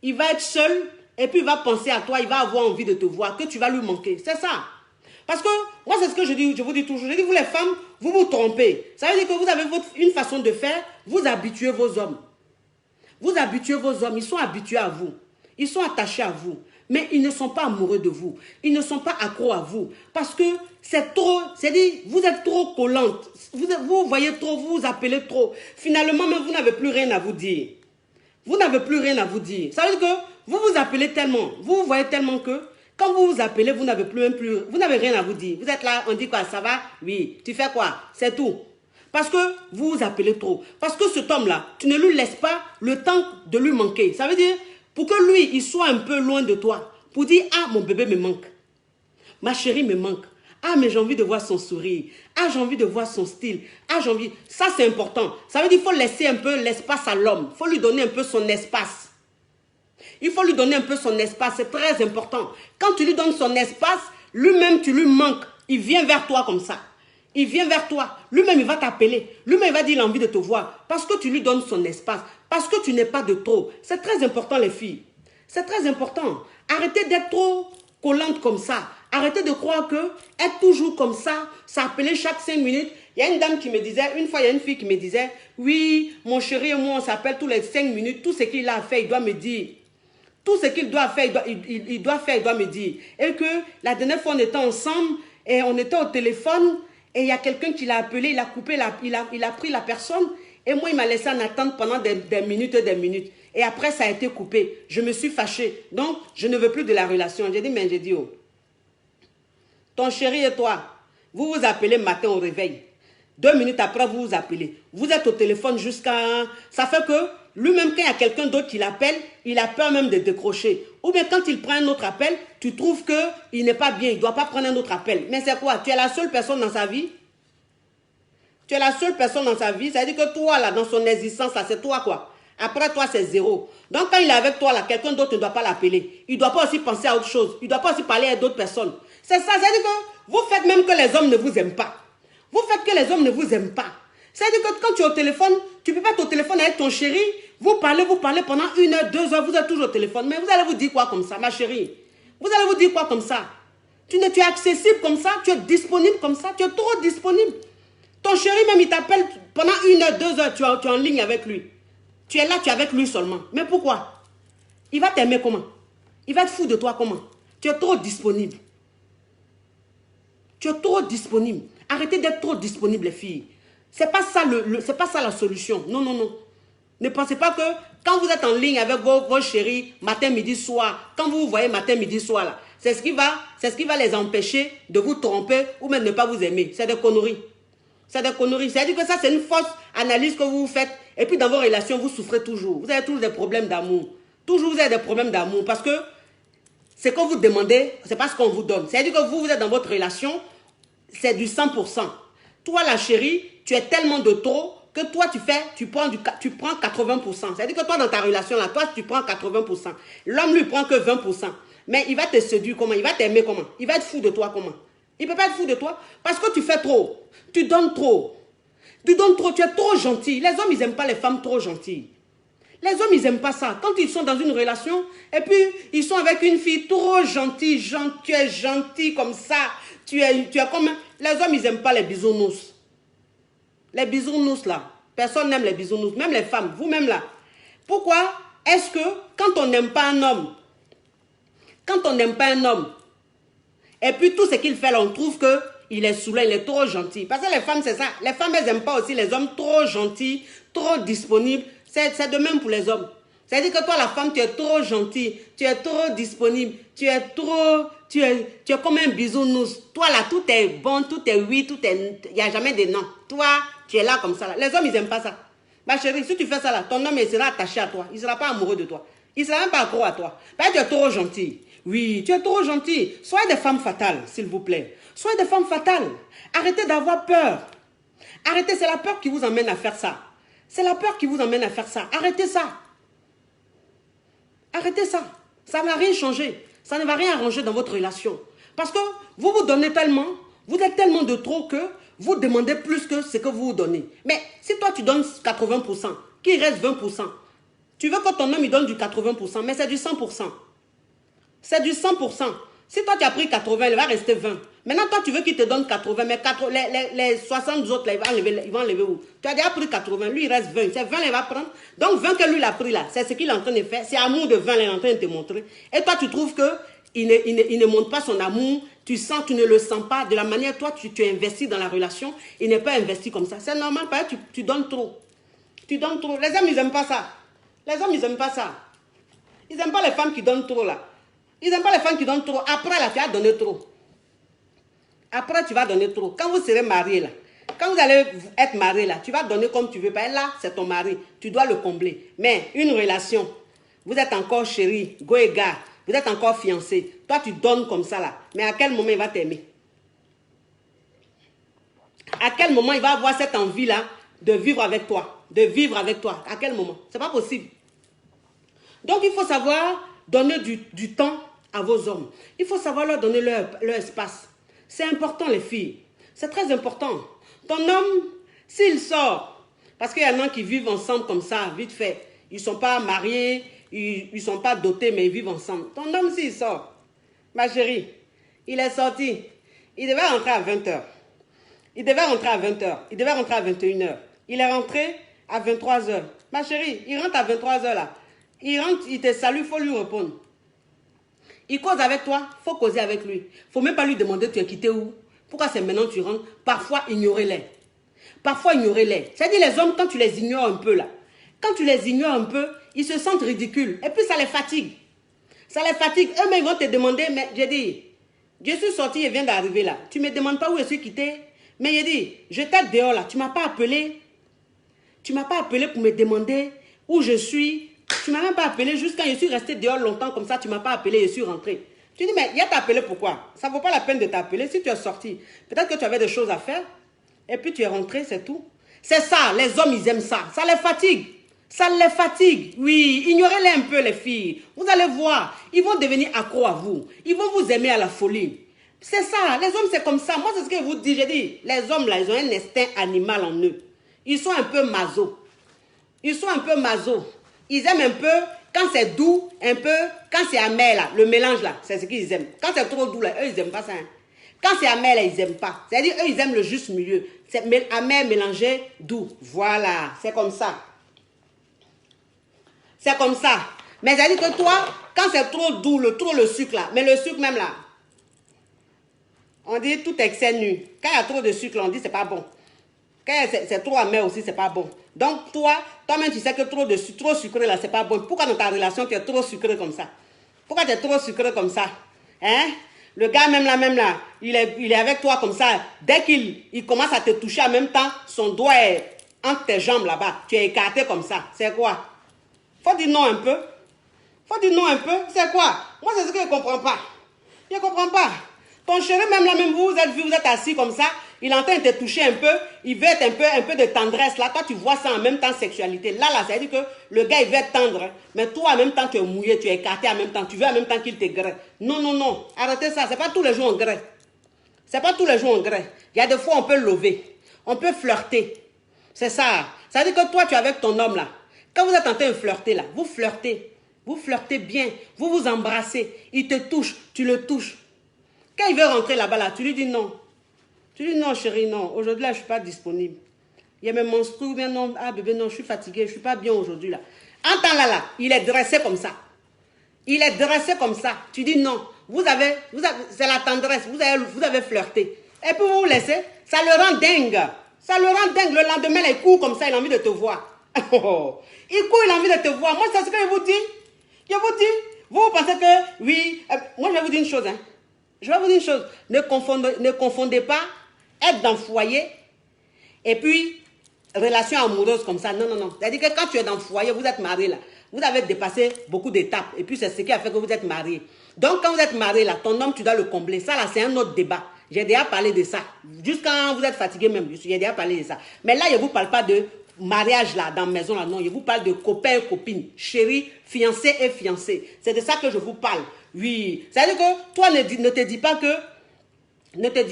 A: il va être seul et puis il va penser à toi, il va avoir envie de te voir, que tu vas lui manquer. C'est ça. Parce que moi, c'est ce que je vous dis toujours. Je dis, vous les femmes, vous vous trompez. Ça veut dire que vous avez une façon de faire, vous habituez vos hommes. Vous habituez vos hommes, ils sont habitués à vous. Ils sont attachés à vous. Mais ils ne sont pas amoureux de vous. Ils ne sont pas accros à vous. Parce que c'est trop, c'est-à-dire, vous êtes trop collante. Vous voyez trop, vous vous appelez trop. Finalement, même vous n'avez plus rien à vous dire. Vous n'avez plus rien à vous dire. Ça veut dire que vous vous appelez tellement, vous vous voyez tellement que quand vous vous appelez, vous n'avez vous n'avez rien à vous dire. Vous êtes là, on dit quoi, ça va? Oui. Tu fais quoi? C'est tout. Parce que vous vous appelez trop. Parce que cet homme-là, tu ne lui laisses pas le temps de lui manquer. Ça veut dire, pour que lui, il soit un peu loin de toi. Pour dire, ah, mon bébé me manque. Ma chérie me manque. Ah, mais j'ai envie de voir son sourire. Ah, j'ai envie de voir son style. Ah, j'ai envie... Ça, c'est important. Ça veut dire qu'il faut laisser un peu l'espace à l'homme. Il faut lui donner un peu son espace. Il faut lui donner un peu son espace. C'est très important. Quand tu lui donnes son espace, lui-même, tu lui manques. Il vient vers toi comme ça. Il vient vers toi. Lui-même, il va t'appeler. Lui-même, il va dire qu'il a envie de te voir. Parce que tu lui donnes son espace. Parce que tu n'es pas de trop. C'est très important, les filles. C'est très important. Arrêtez d'être trop collante comme ça. Arrêtez de croire que être toujours comme ça, s'appeler chaque 5 minutes. Il y a une dame qui me disait, une fois, il y a une fille qui me disait, oui, mon chéri et moi, on s'appelle tous les 5 minutes. Tout ce qu'il a fait, il doit me dire. Tout ce qu'il doit faire, il doit me dire. Et que la dernière fois, on était ensemble et on était au téléphone et il y a quelqu'un qui l'a appelé, il a coupé, il a pris la personne et moi, il m'a laissé en attente pendant des minutes et des minutes. Et après, ça a été coupé. Je me suis fâchée. Donc, je ne veux plus de la relation. J'ai dit, mais j'ai dit, oh, ton chéri et toi, vous vous appelez matin au réveil. 2 minutes après, vous vous appelez. Vous êtes au téléphone jusqu'à... Ça fait que lui-même, quand il y a quelqu'un d'autre qui l'appelle, il a peur même de décrocher. Ou bien quand il prend un autre appel, tu trouves qu'il n'est pas bien, il ne doit pas prendre un autre appel. Mais c'est quoi? Tu es la seule personne dans sa vie? Tu es la seule personne dans sa vie? Ça veut dire que toi, là, dans son existence, là, c'est toi, quoi. Après toi, c'est zéro. Donc, quand il est avec toi, là, quelqu'un d'autre ne doit pas l'appeler. Il ne doit pas aussi penser à autre chose. Il ne doit pas aussi parler à d'autres personnes. C'est ça. C'est-à-dire que vous faites même que les hommes ne vous aiment pas. Vous faites que les hommes ne vous aiment pas. C'est-à-dire que quand tu es au téléphone, tu ne peux pas être au téléphone avec ton chéri. Vous parlez pendant 1 heure, 2 heures. Vous êtes toujours au téléphone. Mais vous allez vous dire quoi comme ça, ma chérie? Vous allez vous dire quoi comme ça? Tu es accessible comme ça, tu es disponible comme ça, tu es trop disponible. Ton chéri même, il t'appelle pendant 1 heure, 2 heures, tu es en ligne avec lui. Tu es là, tu es avec lui seulement. Mais pourquoi? Il va t'aimer comment? Il va être fou de toi comment? Tu es trop disponible. Tu es trop disponible. Arrêtez d'être trop disponible, les filles. C'est pas ça c'est pas ça la solution. Non, non, non. Ne pensez pas que quand vous êtes en ligne avec vos chéris, matin, midi, soir, quand vous vous voyez matin, midi, soir, là, c'est ce qui va les empêcher de vous tromper ou même ne pas vous aimer. C'est des conneries. C'est des conneries. C'est-à-dire que ça, c'est une fausse analyse que vous faites. Et puis dans vos relations, vous souffrez toujours. Vous avez toujours des problèmes d'amour. Toujours, vous avez des problèmes d'amour. Parce que ce que vous demandez, c'est pas ce qu'on vous donne. C'est-à-dire que vous êtes dans votre relation, c'est du 100%. Toi, la chérie, tu es tellement de trop que toi, tu prends 80%. C'est-à-dire que toi, dans ta relation, là, toi, tu prends 80%. L'homme, lui, prend que 20%. Mais il va te séduire comment? Il va t'aimer comment? Il va être fou de toi comment? Il ne peut pas être fou de toi parce que tu fais trop. Tu donnes trop. Tu donnes trop, tu es trop gentil. Les hommes, ils n'aiment pas les femmes trop gentilles. Les hommes, ils n'aiment pas ça. Quand ils sont dans une relation, et puis ils sont avec une fille trop gentille, tu es gentil comme ça. Tu es comme... Les hommes, ils n'aiment pas les bisounours. Les bisounours, là. Personne n'aime les bisounours. Même les femmes, vous-même, là. Pourquoi est-ce que quand on n'aime pas un homme, et puis tout ce qu'il fait là, on trouve qu'il est saoulant, il est trop gentil. Parce que les femmes, c'est ça. Les femmes, elles n'aiment pas aussi les hommes trop gentils, trop disponibles. C'est de même pour les hommes. C'est-à-dire que toi, la femme, tu es trop gentil, tu es trop disponible, tu es comme un bisounours. Toi, là, tout est bon, tout est oui, il n'y a jamais de non. Toi, tu es là comme ça. Là. Les hommes, ils n'aiment pas ça. Ma chérie, si tu fais ça là, ton homme, il sera attaché à toi. Il ne sera pas amoureux de toi. Il ne sera même pas accro à toi. Ben, tu es trop gentil. Oui, tu es trop gentil. Soyez des femmes fatales, s'il vous plaît. Soyez des femmes fatales. Arrêtez d'avoir peur. Arrêtez, c'est la peur qui vous emmène à faire ça. C'est la peur qui vous emmène à faire ça. Arrêtez ça. Arrêtez ça. Ça ne va rien changer. Ça ne va rien arranger dans votre relation. Parce que vous vous donnez tellement, vous êtes tellement de trop que vous demandez plus que ce que vous vous donnez. Mais si toi tu donnes 80%, qu'il reste 20%, tu veux que ton homme il donne du 80%, mais c'est du 100%. C'est du 100%. Si toi tu as pris 80, il va rester 20. Maintenant toi tu veux qu'il te donne 80, mais les 60 autres là, ils vont enlever où? Tu as déjà pris 80, lui il reste 20. C'est 20 il va prendre. Donc 20 que lui il a pris là, c'est ce qu'il est en train de faire. C'est amour de 20 il est en train de te montrer. Et toi tu trouves que il ne montre pas son amour. Tu ne le sens pas. De la manière toi tu investis dans la relation, il n'est pas investi comme ça. C'est normal parce que tu donnes trop. Tu donnes trop. Les hommes ils n'aiment pas ça. Les hommes ils n'aiment pas ça. Ils n'aiment pas les femmes qui donnent trop là. Ils n'aiment pas les femmes qui donnent trop. Après, là, tu vas donner trop. Après, tu vas donner trop. Quand vous serez mariés, là, quand vous allez être mariés, là, tu vas donner comme tu veux. Là, c'est ton mari. Tu dois le combler. Mais une relation, vous êtes encore chéri, go et gars, vous êtes encore fiancé. Toi, tu donnes comme ça, là. Mais à quel moment il va t'aimer? À quel moment il va avoir cette envie-là de vivre avec toi? De vivre avec toi. À quel moment? C'est pas possible. Donc, il faut savoir donner du temps à vos hommes. Il faut savoir leur donner leur espace. C'est important, les filles. C'est très important. Ton homme, s'il sort, parce qu'il y en a qui vivent ensemble comme ça, vite fait. Ils ne sont pas mariés, ils ne sont pas dotés, mais ils vivent ensemble. Ton homme, s'il sort, ma chérie, il est sorti. Il devait rentrer à 20h. Il devait rentrer à 20h. Il devait rentrer à 21h. Il est rentré à 23h. Ma chérie, il rentre à 23h là. Il rentre, il te salue, il faut lui répondre. Il cause avec toi, il faut causer avec lui. Il ne faut même pas lui demander tu es quitté où. Pourquoi c'est maintenant que tu rentres? Parfois, ignorez-les. Parfois, ignorez-les. C'est-à-dire les hommes, quand tu les ignores un peu là, quand tu les ignores un peu, ils se sentent ridicules. Et puis ça les fatigue. Ça les fatigue. Eux-mêmes, ils vont te demander, mais j'ai dit, je suis sorti et viens d'arriver là. Tu ne me demandes pas où je suis quitté. Mais j'ai dit, je t'aide dehors là. Tu ne m'as pas appelé. Tu ne m'as pas appelé pour me demander où je suis. Tu ne m'as même pas appelé juste quand je suis resté dehors longtemps comme ça. Tu ne m'as pas appelé, je suis rentré. Tu dis, mais il a t'appelé pourquoi? Ça ne vaut pas la peine de t'appeler. Si tu es sorti, peut-être que tu avais des choses à faire. Et puis tu es rentré, c'est tout. C'est ça, les hommes, ils aiment ça. Ça les fatigue. Ça les fatigue. Oui, ignorez-les un peu, les filles. Vous allez voir, ils vont devenir accros à vous. Ils vont vous aimer à la folie. C'est ça, les hommes, c'est comme ça. Moi, c'est ce que je vous dis. J'ai dit, les hommes, là, ils ont un instinct animal en eux. Ils sont un peu maso. Ils sont un peu maso. Ils aiment un peu Quand c'est doux, un peu, quand c'est amer, là, le mélange, là, c'est ce qu'ils aiment. Quand c'est trop doux, là, eux, ils n'aiment pas ça. Hein. Quand c'est amer, là, ils n'aiment pas. C'est-à-dire, eux, ils aiment le juste milieu. C'est amer mélangé doux. Voilà, c'est comme ça. C'est comme ça. Mais c'est-à-dire que toi, quand c'est trop doux, trop le sucre, là, mais le sucre même, là, on dit tout excès nu. Quand il y a trop de sucre, on dit c'est pas bon. Quand c'est trop amer aussi, c'est pas bon. Donc toi-même, tu sais que trop sucré là, c'est pas bon. Pourquoi dans ta relation, tu es trop sucré comme ça? Pourquoi tu es trop sucré comme ça? Hein? Le gars même là, il est avec toi comme ça. Dès qu'il commence à te toucher en même temps, son doigt est entre tes jambes là-bas. Tu es écarté comme ça. C'est quoi? Faut dire non un peu. Faut dire non un peu. C'est quoi? Moi, c'est ce que je ne comprends pas. Je ne comprends pas. Ton chéri, même là, même vous êtes assis comme ça, il entend te toucher un peu, il veut être un peu de tendresse. Là, toi, tu vois ça en même temps, sexualité. Là, ça veut dire que le gars, il veut être tendre. Hein. Mais toi, en même temps, tu es mouillé, tu es écarté en même temps. Tu veux en même temps qu'il te grée. Non, non, non. Arrêtez ça. C'est pas tous les jours on grée. C'est pas tous les jours on grée. Il y a des fois, on peut lever. On peut flirter. C'est ça. Ça veut dire que toi, tu es avec ton homme, là. Quand vous êtes en train de flirter, là, vous flirtez. Vous flirtez bien. Vous vous embrassez. Il te touche. Tu le touches. Quand il veut rentrer là-bas, là, tu lui dis non. Tu lui dis non, chérie, non. Aujourd'hui, là, je ne suis pas disponible. Il y a mes menstrues, bien non. Ah, bébé, non, je suis fatiguée. Je ne suis pas bien aujourd'hui, là. En temps là, il est dressé comme ça. Il est dressé comme ça. Tu dis non. C'est la tendresse. Vous avez flirté. Et puis vous laissez. Ça le rend dingue. Ça le rend dingue. Le lendemain, là, il court comme ça. Il a envie de te voir. Il court, il a envie de te voir. Moi, c'est ce que je vous dis. Je vous dis. Vous pensez que, oui. Moi, je vais vous dire une chose, hein. Je vais vous dire une chose, ne confondez pas être dans le foyer et puis relation amoureuse comme ça. Non, non, non. C'est-à-dire que quand tu es dans le foyer, vous êtes marié là, vous avez dépassé beaucoup d'étapes et puis c'est ce qui a fait que vous êtes marié. Donc quand vous êtes marié là, ton homme, tu dois le combler. Ça là, c'est un autre débat. J'ai déjà parlé de ça. Juste quand vous êtes fatigué même, j'ai déjà parlé de ça. Mais là, je ne vous parle pas de mariage là, dans la maison là, non. Je vous parle de copain et copine, chérie, fiancé et fiancé. C'est de ça que je vous parle. Oui, c'est-à-dire que toi, ne te dis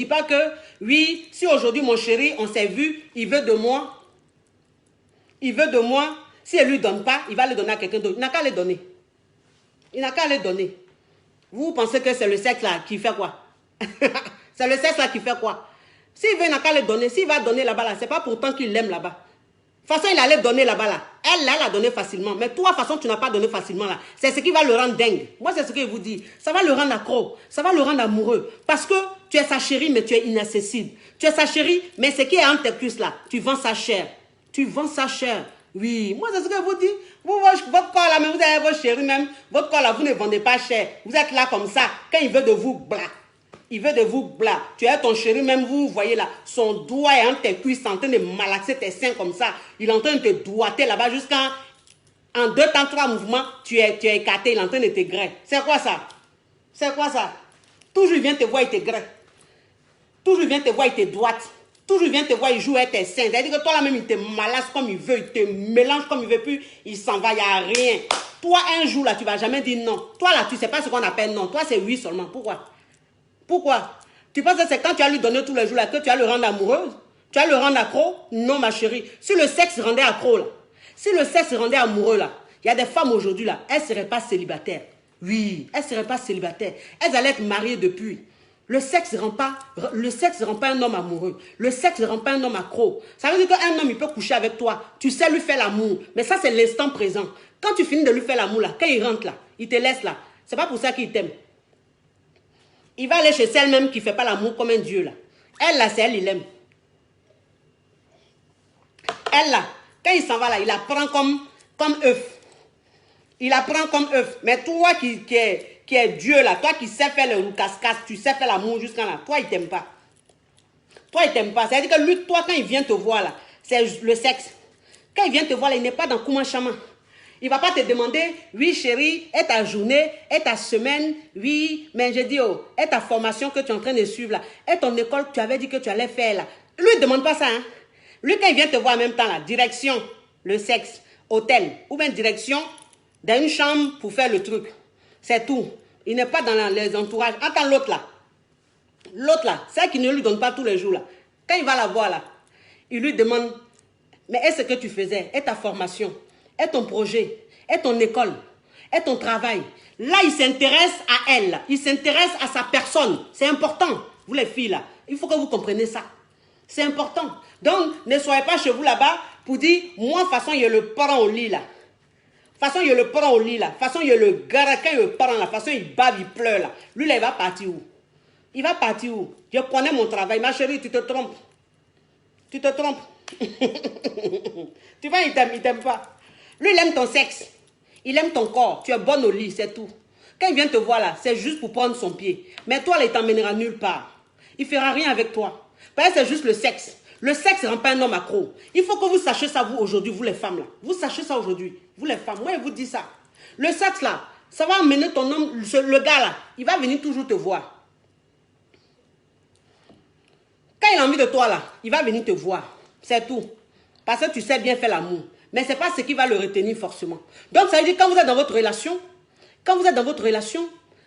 A: pas que, oui, si aujourd'hui mon chéri, on s'est vu, il veut de moi, si elle ne lui donne pas, il va le donner à quelqu'un d'autre. Il n'a qu'à le donner. Il n'a qu'à le donner. Vous pensez que c'est le sexe là qui fait quoi? C'est le sexe là qui fait quoi? S'il veut, il n'a qu'à le donner. S'il va donner là-bas, là, c'est pas pourtant qu'il l'aime là-bas. De toute façon, il allait donner là-bas, là. Elle a donné facilement. Mais toi, de toute façon, tu n'as pas donné facilement, là. C'est ce qui va le rendre dingue. Moi, c'est ce que je vous dis. Ça va le rendre accro. Ça va le rendre amoureux. Parce que tu es sa chérie, mais tu es inaccessible. Tu es sa chérie, mais ce qui est entre tes cuisses, là, tu vends sa chair. Tu vends sa chair. Oui, moi, c'est ce que je vous dis. Vous, votre corps, là, même vous avez votre chérie, même. Votre corps, là, vous ne vendez pas cher. Vous êtes là comme ça. Quand il veut de vous, blah. Il veut de vous, blah. Tu es ton chéri, même vous voyez là, son doigt est entre tes cuisses, en train de malaxer tes seins comme ça. Il est en train de te doigter là-bas jusqu'en 2 temps, 3 mouvements, tu es écarté, il est en train de te greffer. C'est quoi ça? C'est quoi ça? Toujours il vient te voir, il te greffe. Toujours il vient te voir, il te doite. Toujours il vient te voir, il joue avec tes seins. C'est-à-dire que toi là-même, il te malasse comme il veut, il te mélange comme il veut, puis il s'en va, il n'y a rien. Toi, un jour là, tu ne vas jamais dire non. Toi là, tu ne sais pas ce qu'on appelle non. Toi, c'est oui seulement. Pourquoi? Pourquoi? Tu penses que c'est quand tu vas lui donner tous les jours là que tu vas le rendre amoureuse? Tu vas le rendre accro? Non, ma chérie. Si le sexe rendait accro là, si le sexe rendait amoureux là, il y a des femmes aujourd'hui là, elles ne seraient pas célibataires. Oui, elles ne seraient pas célibataires. Elles allaient être mariées depuis. Le sexe ne rend pas un homme amoureux. Le sexe ne rend pas un homme accro. Ça veut dire qu'un homme, il peut coucher avec toi. Tu sais lui faire l'amour. Mais ça, c'est l'instant présent. Quand tu finis de lui faire l'amour là, quand il rentre là, il te laisse là. C'est pas pour ça qu'il t'aime. Il va aller chez celle-même qui ne fait pas l'amour comme un dieu là. Elle là, c'est elle, il aime. Elle là, quand il s'en va là, il la prend comme œuf. Il la prend comme œuf. Mais toi qui est Dieu là, toi qui sais faire le casse-casse, tu sais faire l'amour jusqu'à là, toi il t'aime pas. Toi il t'aime pas. C'est-à-dire que lui, toi quand il vient te voir là, c'est le sexe. Quand il vient te voir là, il n'est pas dans Kouma Chama. Il ne va pas te demander, oui chérie, est ta journée, est ta semaine, oui, mais je dis, oh, est ta formation que tu es en train de suivre là, est ton école que tu avais dit que tu allais faire là. Lui, il ne demande pas ça. Hein? Lui, quand il vient te voir en même temps là, direction, le sexe, hôtel, ou bien direction, dans une chambre pour faire le truc. C'est tout. Il n'est pas dans les entourages. Attends l'autre là, celle qui ne lui donne pas tous les jours là. Quand il va la voir là, il lui demande, mais est-ce que tu faisais, est ta formation, est ton projet, est ton école, est ton travail. Là, il s'intéresse à elle. Il s'intéresse à sa personne. C'est important, vous les filles là. Il faut que vous compreniez ça. C'est important. Donc, ne soyez pas chez vous là-bas pour dire, moi, de toute façon, il y a le parent au lit là. De toute façon, il y a le parent au lit là. De toute façon, il y a le gars, quand il y a le parent là. De toute façon, il bave, il pleure là. Lui là, il va partir où? Il va partir où? Je connais mon travail. Ma chérie, tu te trompes. Tu te trompes. Tu vois, il t'aime pas. Lui, il aime ton sexe. Il aime ton corps. Tu es bonne au lit, c'est tout. Quand il vient te voir là, c'est juste pour prendre son pied. Mais toi, là, il t'emmènera nulle part. Il ne fera rien avec toi. Parce que c'est juste le sexe. Le sexe rend pas un homme accro. Il faut que vous sachiez ça, vous, aujourd'hui, vous les femmes là. Vous sachez ça aujourd'hui, vous les femmes. Moi, je vous dis ça. Le sexe là, ça va amener ton homme, le gars là, il va venir toujours te voir. Quand il a envie de toi là, il va venir te voir. C'est tout. Parce que tu sais bien faire l'amour. Mais ce n'est pas ce qui va le retenir forcément. Donc ça veut dire quand vous êtes dans votre relation,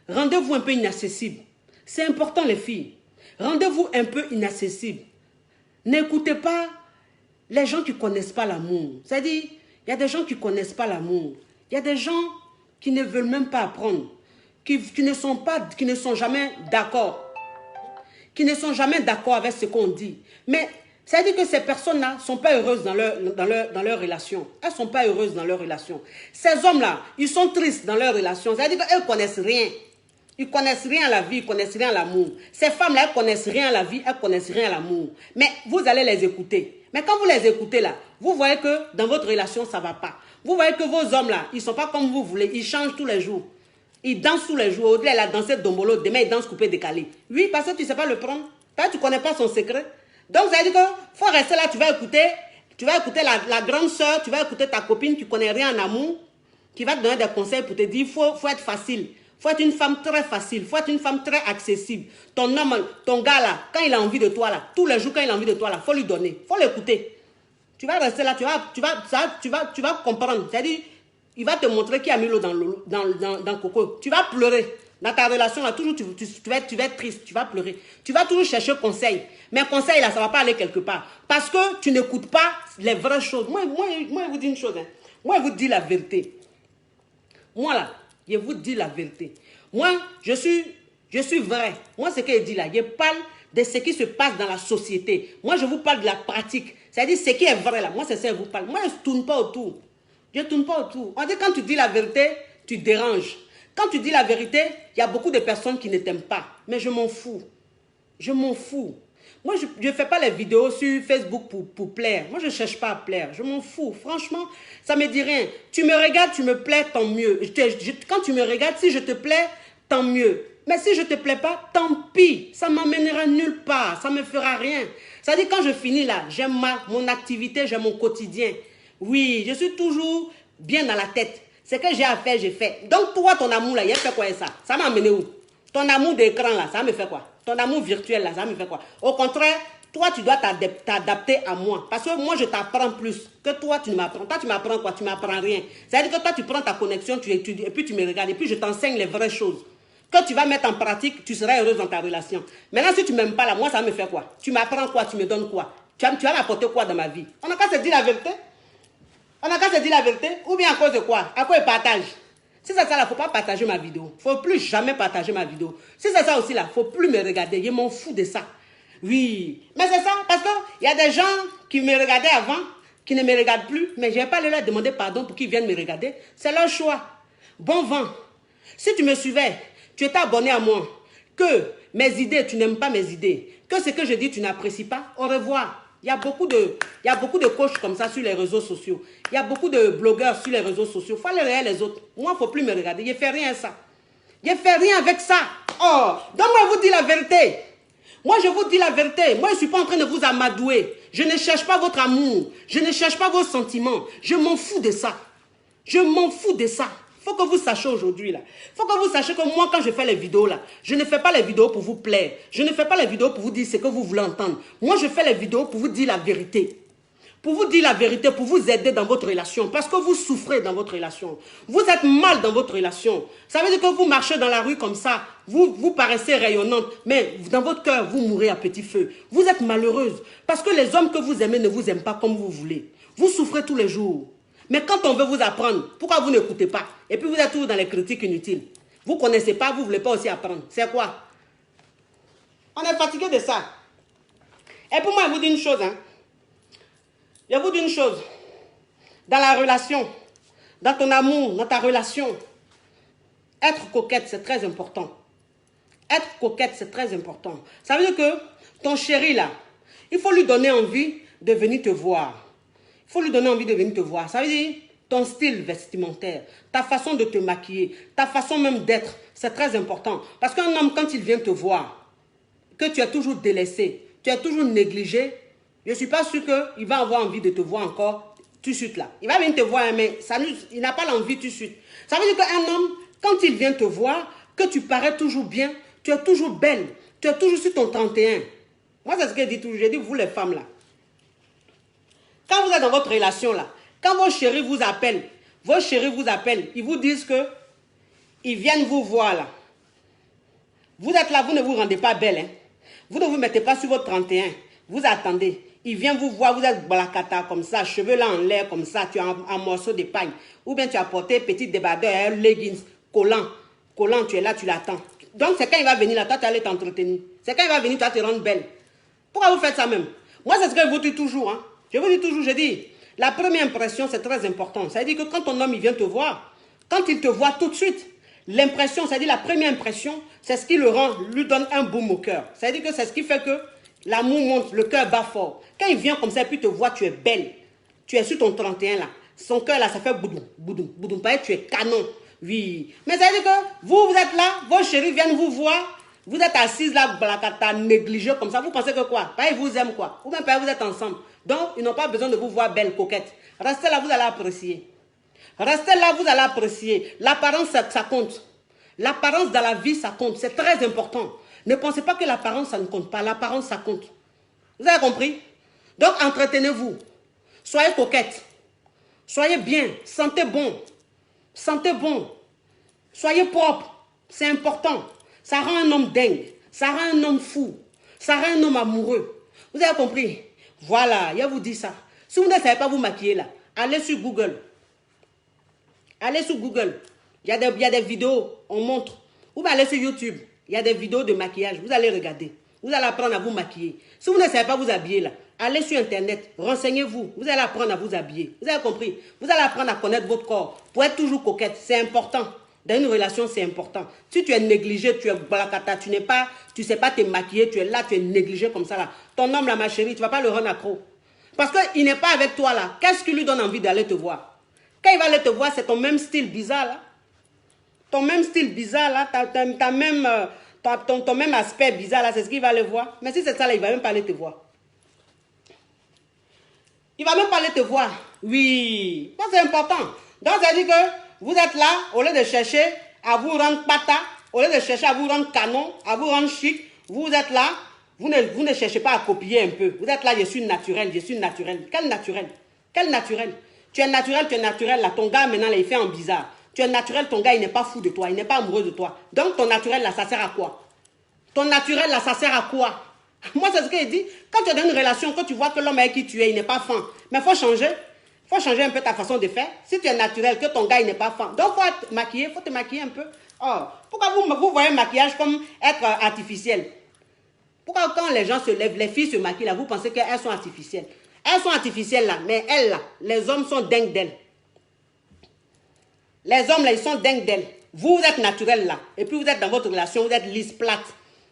A: rendez-vous un peu inaccessible. C'est important les filles. Rendez-vous un peu inaccessible. N'écoutez pas les gens qui ne connaissent pas l'amour. C'est-à-dire, il y a des gens qui ne connaissent pas l'amour. Il y a des gens qui ne veulent même pas apprendre. Qui ne sont jamais d'accord. Qui ne sont jamais d'accord avec ce qu'on dit. Mais ça veut dire que ces personnes-là ne sont pas heureuses dans leur relation. Elles ne sont pas heureuses dans leur relation. Ces hommes-là, ils sont tristes dans leur relation. Ça veut dire qu'elles ne connaissent rien. Ils ne connaissent rien à la vie, ils ne connaissent rien à l'amour. Ces femmes-là, elles ne connaissent rien à la vie, elles ne connaissent rien à l'amour. Mais vous allez les écouter. Mais quand vous les écoutez là, vous voyez que dans votre relation, ça ne va pas. Vous voyez que vos hommes-là, ils ne sont pas comme vous voulez. Ils changent tous les jours. Ils dansent tous les jours. Au-delà, elle a dansé Dombolo. Demain, ils dansent coupé décalé. Oui, parce que tu ne sais pas le prendre. Tu ne connais pas son secret. Donc, ça veut dire qu'il faut rester là, tu vas écouter la grande soeur, tu vas écouter ta copine qui ne connaît rien en amour, qui va te donner des conseils pour te dire, il faut être facile. Il faut être une femme très facile, il faut être une femme très accessible. Ton homme, ton gars là, quand il a envie de toi là, tous les jours quand il a envie de toi là, il faut lui donner, il faut l'écouter. Tu vas rester là, tu vas comprendre. C'est-à-dire, il va te montrer qui a mis l'eau dans le coco. Tu vas pleurer. Dans ta relation, là, toujours, tu vas être triste, tu vas pleurer. Tu vas toujours chercher conseil. Mais conseil, là, ça ne va pas aller quelque part. Parce que tu n'écoutes pas les vraies choses. Moi, je vous dis une chose. Hein. Moi, je vous dis la vérité. Moi, là, je vous dis la vérité. Moi, je suis vrai. Moi, ce que je dis là, je parle de ce qui se passe dans la société. Moi, je vous parle de la pratique. C'est-à-dire ce qui est vrai, là. Moi, c'est ça que je vous parle. Moi, je ne tourne pas autour. Je ne tourne pas autour. On dit quand tu dis la vérité, tu déranges. Quand tu dis la vérité, il y a beaucoup de personnes qui ne t'aiment pas. Mais je m'en fous. Je m'en fous. Moi, je ne fais pas les vidéos sur Facebook pour plaire. Moi, je ne cherche pas à plaire. Je m'en fous. Franchement, ça ne me dit rien. Tu me regardes, tu me plais, tant mieux. Quand tu me regardes, si je te plais, tant mieux. Mais si je ne te plais pas, tant pis. Ça ne m'amènera nulle part. Ça ne me fera rien. C'est-à-dire, quand je finis là, j'ai mon activité, j'ai mon quotidien. Oui, je suis toujours bien dans la tête. Ce que j'ai à faire, j'ai fait. Donc, toi, ton amour, là, il a fait quoi ça? Ça m'a amené où? Ton amour d'écran, là, ça me fait quoi? Ton amour virtuel, là, ça me fait quoi? Au contraire, toi, tu dois t'adapter à moi. Parce que moi, je t'apprends plus que toi, tu ne m'apprends. Toi, tu m'apprends quoi? Tu ne m'apprends rien. C'est-à-dire que toi, tu prends ta connexion, tu étudies, et puis tu me regardes, et puis je t'enseigne les vraies choses. Que tu vas mettre en pratique, tu seras heureuse dans ta relation. Maintenant, si tu ne m'aimes pas, là, moi, ça me fait quoi? Tu m'apprends quoi? Tu me donnes quoi? Tu vas m'apporter quoi dans ma vie? On n'a qu'à se dire la vérité. On n'a qu'à se dire la vérité, ou bien à cause de quoi? À quoi il partage? Si c'est ça, il ne faut pas partager ma vidéo. Il ne faut plus jamais partager ma vidéo. Si c'est ça aussi, là, il ne faut plus me regarder. Je m'en fous de ça. Oui. Mais c'est ça, parce qu'il y a des gens qui me regardaient avant, qui ne me regardent plus, mais je n'ai pas leur demander pardon pour qu'ils viennent me regarder. C'est leur choix. Bon vent. Si tu me suivais, tu étais abonné à moi, que mes idées, tu n'aimes pas mes idées, que ce que je dis, tu n'apprécies pas, au revoir. Il y a beaucoup de coachs comme ça sur les réseaux sociaux. Il y a beaucoup de blogueurs sur les réseaux sociaux. Il faut aller regarder les autres. Moi, il ne faut plus me regarder. Je ne fais rien à ça. Je ne fais rien avec ça. Oh, donc moi, je vous dis la vérité. Moi, je vous dis la vérité. Moi, je ne suis pas en train de vous amadouer. Je ne cherche pas votre amour. Je ne cherche pas vos sentiments. Je m'en fous de ça. Je m'en fous de ça. Il faut que vous sachiez aujourd'hui là. Il faut que vous sachiez que moi quand je fais les vidéos là, je ne fais pas les vidéos pour vous plaire. Je ne fais pas les vidéos pour vous dire ce que vous voulez entendre. Moi je fais les vidéos pour vous dire la vérité. Pour vous dire la vérité, pour vous aider dans votre relation. Parce que vous souffrez dans votre relation. Vous êtes mal dans votre relation. Ça veut dire que vous marchez dans la rue comme ça. Vous paraissez rayonnante. Mais dans votre cœur, vous mourrez à petit feu. Vous êtes malheureuse. Parce que les hommes que vous aimez ne vous aiment pas comme vous voulez. Vous souffrez tous les jours. Mais quand on veut vous apprendre, pourquoi vous n'écoutez pas? Et puis vous êtes toujours dans les critiques inutiles. Vous ne connaissez pas, vous ne voulez pas aussi apprendre. C'est quoi? On est fatigué de ça. Et pour moi, je vous dis une chose. Hein. Je vous dis une chose. Dans la relation, dans ton amour, dans ta relation, être coquette, c'est très important. Être coquette, c'est très important. Ça veut dire que ton chéri, là, il faut lui donner envie de venir te voir. Il faut lui donner envie de venir te voir. Ça veut dire ton style vestimentaire, ta façon de te maquiller, ta façon même d'être, c'est très important. Parce qu'un homme, quand il vient te voir, que tu es toujours délaissé, tu es toujours négligé, je ne suis pas sûr qu'il va avoir envie de te voir encore tout de suite là. Il va venir te voir, mais ça, il n'a pas l'envie tout de suite. Ça veut dire qu'un homme, quand il vient te voir, que tu parais toujours bien, tu es toujours belle, tu es toujours sur ton 31. Moi, c'est ce que je dis toujours. Je dis, vous les femmes là, quand vous êtes dans votre relation là, quand vos chéris vous appellent, ils vous disent que ils viennent vous voir là. Vous êtes là, vous ne vous rendez pas belle. Hein? Vous ne vous mettez pas sur votre 31. Vous attendez. Il vient vous voir, vous êtes balakata comme ça, cheveux là en l'air comme ça, tu as un morceau de pagne. Ou bien tu as porté petit débardeur, leggings, collant. Collant, tu es là, tu l'attends. Donc c'est quand il va venir là, toi tu allais t'entretenir. C'est quand il va venir, toi te rendre belle. Pourquoi vous faites ça même? Moi c'est ce que je vous dis toujours. Hein. Je vous dis toujours, je dis, la première impression c'est très important. Ça veut dire que quand ton homme il vient te voir, quand il te voit tout de suite, l'impression, c'est-à-dire la première impression, c'est ce qui le rend, lui donne un boum au cœur. C'est-à-dire que c'est ce qui fait que l'amour monte, le cœur bat fort. Quand il vient comme ça et puis te voit, tu es belle. Tu es sur ton 31 là. Son cœur là, ça fait boudou, boudou, boudou. Pareil, tu es canon. Oui. Mais ça veut dire que vous êtes là, vos chéris viennent vous voir. Vous êtes assise là, blacata, négligée comme ça. Vous pensez que quoi? Pareil, ils vous aiment quoi? Ou même pareil, vous êtes ensemble. Donc, ils n'ont pas besoin de vous voir belle, coquette. Restez là, vous allez apprécier. Restez là, vous allez apprécier. L'apparence, ça compte. L'apparence dans la vie, ça compte. C'est très important. Ne pensez pas que l'apparence, ça ne compte pas. L'apparence, ça compte. Vous avez compris? Donc, entretenez-vous. Soyez coquette. Soyez bien. Sentez bon. Sentez bon. Soyez propre. C'est important. Ça rend un homme dingue. Ça rend un homme fou. Ça rend un homme amoureux. Vous avez compris? Voilà, je vous dis ça. Si vous ne savez pas vous maquiller là, allez sur Google. Allez sur Google. Il y a des vidéos, on montre. Ou allez sur YouTube. Il y a des vidéos de maquillage. Vous allez regarder. Vous allez apprendre à vous maquiller. Si vous ne savez pas vous habiller là, allez sur Internet. Renseignez-vous. Vous allez apprendre à vous habiller. Vous avez compris? Vous allez apprendre à connaître votre corps. Pour être toujours coquette, c'est important. Dans une relation, c'est important. Si tu es négligé, tu es balakata, tu ne sais pas te maquiller, tu es là, tu es négligé comme ça là. Ton homme là, ma chérie, tu ne vas pas le rendre accro. Parce qu'il n'est pas avec toi là. Qu'est-ce qui lui donne envie d'aller te voir? Quand il va aller te voir, c'est ton même style bizarre là. Ton même style bizarre là, ton même aspect bizarre là, c'est ce qu'il va aller voir. Mais si c'est ça là, il ne va même pas aller te voir. Il ne va même pas aller te voir. Oui, ça c'est important. Donc ça veut dire que vous êtes là, au lieu de chercher à vous rendre pata, au lieu de chercher à vous rendre canon, à vous rendre chic, vous êtes là, vous ne cherchez pas à copier un peu. Vous êtes là, je suis naturel, je suis naturel. Quel naturel? Quel naturel? Tu es naturel là. Ton gars maintenant là, il fait en bizarre. Tu es naturel, ton gars il n'est pas fou de toi, il n'est pas amoureux de toi. Donc ton naturel là, ça sert à quoi? Ton naturel là, ça sert à quoi? Moi c'est ce qu'il dit. Quand tu es dans une relation, quand tu vois que l'homme avec qui tu es, il n'est pas fin. Mais il faut changer. Il faut changer un peu ta façon de faire. Si tu es naturel, que ton gars il n'est pas fin. Donc il faut te maquiller, un peu. Oh, pourquoi vous voyez le maquillage comme être artificiel? Pourquoi quand les gens se lèvent, les filles se maquillent là, vous pensez qu'elles sont artificielles? Elles sont artificielles là, mais elles là, les hommes sont dingues d'elles. Les hommes là, ils sont dingues d'elles. Vous êtes naturel là. Et puis vous êtes dans votre relation, vous êtes lisse, plate.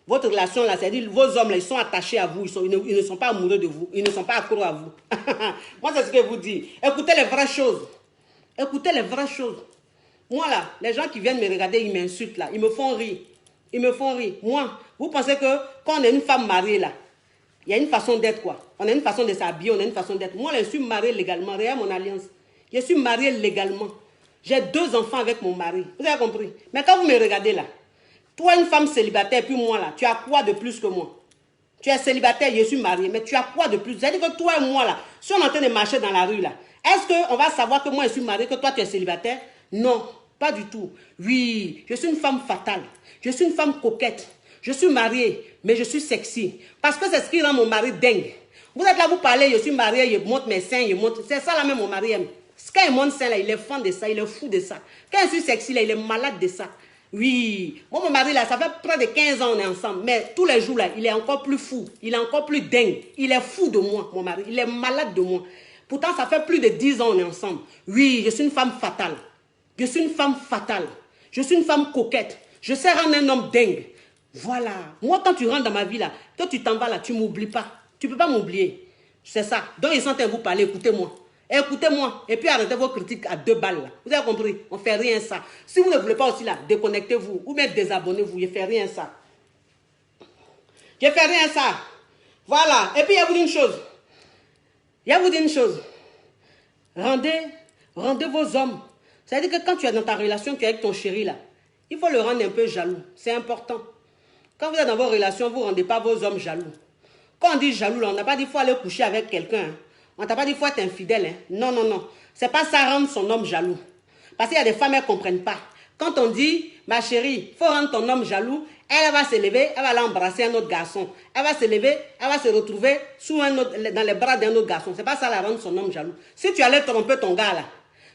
A: Votre relation là, c'est-à-dire vos hommes là, ils sont attachés à vous. Ils ne sont pas amoureux de vous. Ils ne sont pas accros à vous. Moi, c'est ce que je vous dis. Écoutez les vraies choses. Écoutez les vraies choses. Moi là, les gens qui viennent me regarder, ils m'insultent là. Ils me font rire. Ils me font rire. Moi, vous pensez que quand on est une femme mariée là, il y a une façon d'être quoi. On a une façon de s'habiller, on a une façon d'être. Moi, je suis mariée légalement. Regarde mon alliance. Je suis mariée légalement. J'ai 2 enfants avec mon mari. Vous avez compris? Mais quand vous me regardez là, toi, une femme célibataire, puis moi là, tu as quoi de plus que moi? Tu es célibataire, je suis mariée, mais tu as quoi de plus? C'est-à-dire que toi et moi là, si on est en train de marcher dans la rue là, est-ce qu'on va savoir que moi je suis mariée, que toi tu es célibataire? Non, pas du tout. Oui, je suis une femme fatale. Je suis une femme coquette. Je suis mariée, mais je suis sexy. Parce que c'est ce qui rend mon mari dingue. Vous êtes là, vous parlez, je suis mariée, je monte mes seins, je monte. C'est ça là même mon mari aime. Quand il monte ça, là, il est fan de ça, il est fou de ça. Quand je suis sexy, là, il est malade de ça. Oui, moi, mon mari, là, ça fait près de 15 ans on est ensemble. Mais tous les jours, là, il est encore plus fou. Il est encore plus dingue. Il est fou de moi, mon mari. Il est malade de moi. Pourtant, ça fait plus de 10 ans on est ensemble. Oui, je suis une femme fatale. Je suis une femme fatale. Je suis une femme coquette. Je sais rendre un homme dingue. Voilà. Moi, quand tu rentres dans ma vie, là, quand tu t'en vas, là, tu ne m'oublies pas. Tu ne peux pas m'oublier. C'est ça. Donc, ils sont en train de vous parler. Écoutez-moi. Écoutez-moi. Et puis, arrêtez vos critiques à 2 balles. Là. Vous avez compris? On ne fait rien ça. Si vous ne voulez pas aussi, là, déconnectez-vous. Ou même désabonnez-vous. Je ne fais rien ça. Je ne fais rien ça. Voilà. Et puis, il y a vous dit une chose. Il y a vous dit une chose. Rendez vos hommes. C'est-à-dire que quand tu es dans ta relation, tu es avec ton chéri, là, il faut le rendre un peu jaloux. C'est important. Quand vous êtes dans vos relations, vous ne rendez pas vos hommes jaloux. Quand on dit jaloux, là, on n'a pas dit qu'il faut aller coucher avec quelqu'un. Hein. On ne t'a pas dit qu'il faut être infidèle. Hein. Non, non, non. Ce n'est pas ça rendre son homme jaloux. Parce qu'il y a des femmes, elles ne comprennent pas. Quand on dit, ma chérie, il faut rendre ton homme jaloux, elle va se lever, elle va l'embrasser un autre garçon. Elle va se lever, elle va se retrouver dans les bras d'un autre garçon. Ce n'est pas ça la rendre son homme jaloux. Si tu allais tromper ton gars là,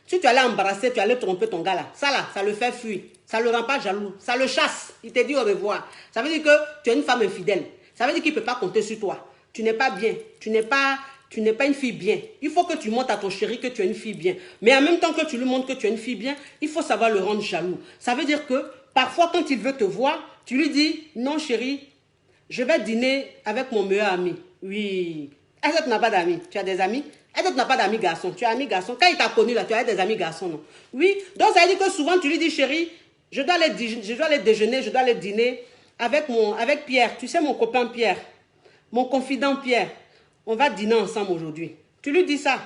A: si tu allais embrasser, tu allais tromper ton gars là, ça le fait fuir. Ça ne le rend pas jaloux. Ça le chasse. Il te dit au revoir. Ça veut dire que tu es une femme infidèle. Ça veut dire qu'il ne peut pas compter sur toi. Tu n'es pas bien. Tu n'es pas une fille bien. Il faut que tu montres à ton chéri que tu es une fille bien. Mais en même temps que tu lui montres que tu es une fille bien, il faut savoir le rendre jaloux. Ça veut dire que parfois quand il veut te voir, tu lui dis, non chérie, je vais dîner avec mon meilleur ami. Oui. Est-ce que tu n'as pas d'amis? Tu as des amis? Est-ce que tu n'as pas d'amis garçons? Tu as amis garçons? Quand il t'a connu là, tu as des amis garçons, non? Oui. Donc ça veut dire que souvent tu lui dis, chérie, je dois aller déjeuner, je dois aller dîner avec Pierre. Tu sais mon copain Pierre, mon confident Pierre. On va dîner ensemble aujourd'hui. Tu lui dis ça.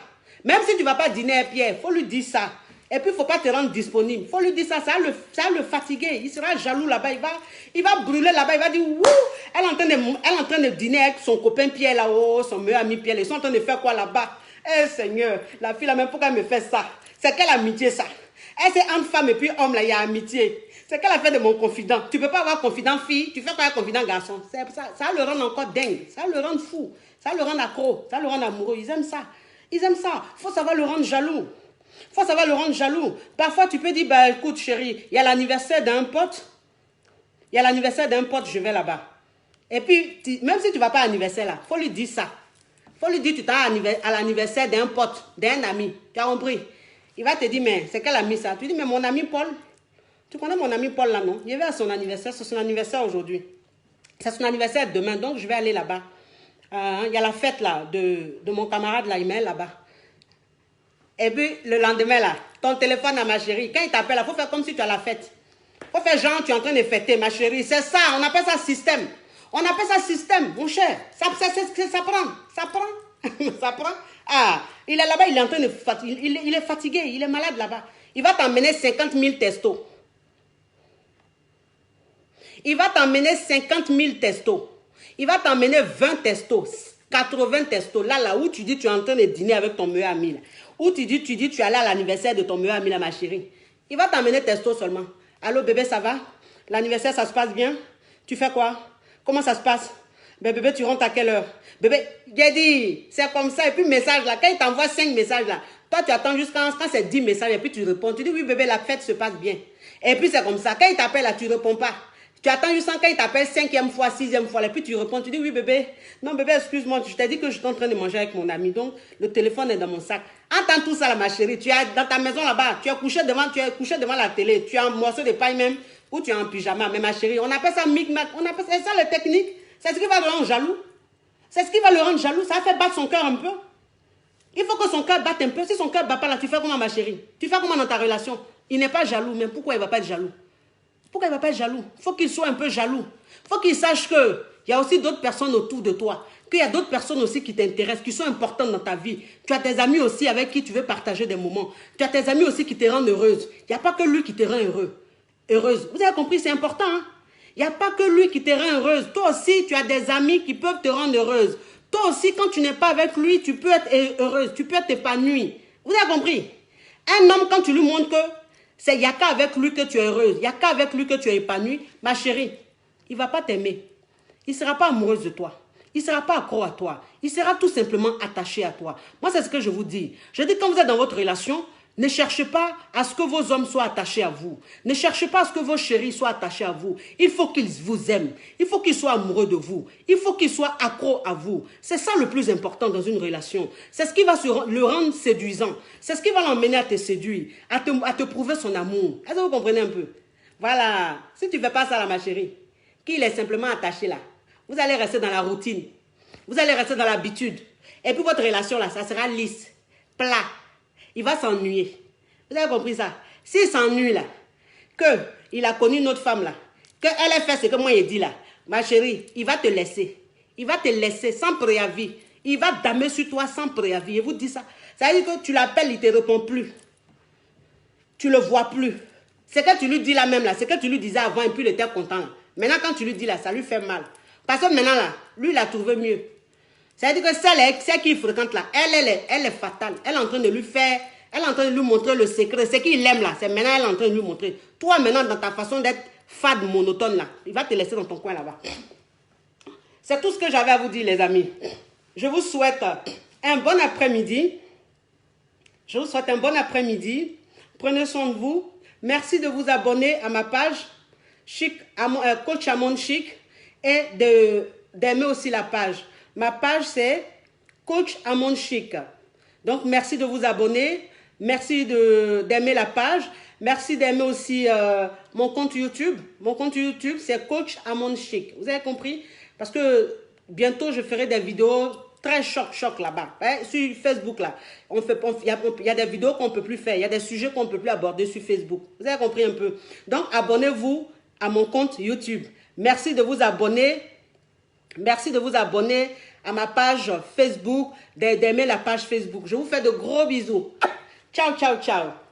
A: Même si tu ne vas pas dîner avec Pierre, il faut lui dire ça. Et puis, il ne faut pas te rendre disponible. Il faut lui dire ça. Ça va le fatiguer. Il sera jaloux là-bas. Il va brûler là-bas. Il va dire, wouh, elle est en train de dîner avec son copain Pierre là-haut, son meilleur ami Pierre. Ils sont en train de faire quoi là-bas? Eh Seigneur, la fille là, même pourquoi elle me fait ça? C'est quelle amitié ça? Elle, c'est entre femme et puis homme là, il y a amitié. C'est qu'elle a fait de mon confident. Tu ne peux pas avoir confident fille, tu fais pas un confident garçon. Ça le rend encore dingue. Ça le rend fou. Ça le rend accro. Ça le rend amoureux. Ils aiment ça. Ils aiment ça. Il faut savoir le rendre jaloux. Il faut savoir le rendre jaloux. Parfois, tu peux dire, bah, écoute, chérie, il y a l'anniversaire d'un pote. Il y a l'anniversaire d'un pote, je vais là-bas. Et puis, même si tu ne vas pas à l'anniversaire là, il faut lui dire ça. Il faut lui dire, tu t'as à l'anniversaire d'un pote, d'un ami. Tu as compris? Il va te dire, mais c'est quel ami ça? Tu dis, mais mon ami Paul. Tu connais mon ami Paul là, non? Il va à son anniversaire, c'est son anniversaire aujourd'hui. C'est son anniversaire demain, donc je vais aller là-bas. Il y a la fête là, de mon camarade là, il met là-bas. Et puis, le lendemain là, ton téléphone à ma chérie, quand il t'appelle, il faut faire comme si tu as la fête. Il faut faire genre, tu es en train de fêter, ma chérie. C'est ça, on appelle ça système. On appelle ça système, mon cher. Ça prend. Ça prend. Ah, il est là-bas, il est en train de il est fatigué, il est malade là-bas. Il va t'emmener 50 000 testos. Il va t'emmener 50 000 testos. Il va t'emmener 20 testos, 80 testos. Là où tu dis tu es en train de dîner avec ton meilleur ami. Là. Où tu dis tu es allé à l'anniversaire de ton meilleur ami, là, ma chérie. Il va t'emmener testos seulement. Allô bébé, ça va? L'anniversaire, ça se passe bien? Tu fais quoi? Comment ça se passe? Ben, bébé, tu rentres à quelle heure? Bébé, j'ai dit, c'est comme ça. Et puis message là, quand il t'envoie 5 messages là, toi tu attends jusqu'à quand c'est 10 messages et puis tu réponds. Tu dis oui bébé, la fête se passe bien. Et puis c'est comme ça. Quand il t'appelle là, tu ne réponds pas. Tu attends juste quand il t'appelle 5e fois, 6e fois, et puis tu réponds, tu dis oui bébé, non bébé excuse-moi, je t'ai dit que je suis en train de manger avec mon ami, donc le téléphone est dans mon sac. Entends tout ça là ma chérie, tu es dans ta maison là-bas, tu es couché devant la télé, tu as un morceau de paille même, ou tu es en pyjama, mais ma chérie, on appelle ça micmac, on appelle ça les techniques, c'est ce qui va le rendre jaloux, c'est ce qui va le rendre jaloux, ça fait battre son cœur un peu. Il faut que son cœur batte un peu, si son cœur ne bat pas là, tu fais comment ma chérie? Tu fais comment dans ta relation? Il n'est pas jaloux, mais pourquoi il ne va pas être jaloux? Pourquoi il ne va pas être jaloux? Il faut qu'il soit un peu jaloux. Il faut qu'il sache qu'il y a aussi d'autres personnes autour de toi. Qu'il y a d'autres personnes aussi qui t'intéressent, qui sont importantes dans ta vie. Tu as tes amis aussi avec qui tu veux partager des moments. Tu as tes amis aussi qui te rendent heureuse. Il n'y a pas que lui qui te rend heureuse. Vous avez compris, c'est important. Hein? Il n'y a pas que lui qui te rend heureuse. Toi aussi, tu as des amis qui peuvent te rendre heureuse. Toi aussi, quand tu n'es pas avec lui, tu peux être heureuse. Tu peux être épanouie. Vous avez compris? Un homme, quand tu lui montres que il n'y a qu'avec lui que tu es heureuse. Il n'y a qu'avec lui que tu es épanouie. Ma chérie, il ne va pas t'aimer. Il ne sera pas amoureux de toi. il ne sera pas accro à toi. Il sera tout simplement attaché à toi. Moi, c'est ce que je vous dis. Je dis, quand vous êtes dans votre relation, ne cherchez pas à ce que vos hommes soient attachés à vous. Ne cherchez pas à ce que vos chéris soient attachés à vous. Il faut qu'ils vous aiment. Il faut qu'ils soient amoureux de vous. Il faut qu'ils soient accros à vous. C'est ça le plus important dans une relation. C'est ce qui va le rendre séduisant. C'est ce qui va l'emmener à te séduire, à te prouver son amour. Est-ce que vous comprenez un peu? Voilà. Si tu ne fais pas ça là, ma chérie, qu'il est simplement attaché là, vous allez rester dans la routine. Vous allez rester dans l'habitude. Et puis votre relation là, ça sera lisse, plat. Il va s'ennuyer. Vous avez compris ça? S'il s'ennuie là, qu'il a connu une autre femme là, qu'elle a fait ce que moi j'ai dit là, ma chérie, il va te laisser. Il va te laisser sans préavis. Il va damer sur toi sans préavis. Et vous dites ça. Ça veut dire que tu l'appelles, il ne te répond plus. Tu ne le vois plus. Ce que tu lui dis là même là, ce que tu lui disais avant et puis il était content là. Maintenant quand tu lui dis là, ça lui fait mal. Parce que maintenant là, lui il a trouvé mieux. C'est-à-dire que celle qui fréquente là, elle est fatale. Elle est en train de lui faire, elle est en train de lui montrer le secret. Ce qu'il aime là, c'est maintenant elle est en train de lui montrer. Toi maintenant dans ta façon d'être fade, monotone là, il va te laisser dans ton coin là-bas. C'est tout ce que j'avais à vous dire les amis. Je vous souhaite un bon après-midi. Je vous souhaite un bon après-midi. Prenez soin de vous. Merci de vous abonner à ma page Chic, Coach Amon Chic et d'aimer aussi la page. Ma page, c'est Coach Amon Chic. Donc, merci de vous abonner. Merci d'aimer la page. Merci d'aimer aussi mon compte YouTube. Mon compte YouTube, c'est Coach Amon Chic. Vous avez compris? Parce que bientôt, je ferai des vidéos très choc là-bas. Hein? Sur Facebook, là. Il y a des vidéos qu'on ne peut plus faire. Il y a des sujets qu'on ne peut plus aborder sur Facebook. Vous avez compris un peu? Donc, abonnez-vous à mon compte YouTube. Merci de vous abonner. Merci de vous abonner à ma page Facebook, d'aimer la page Facebook. Je vous fais de gros bisous. Ciao, ciao, ciao.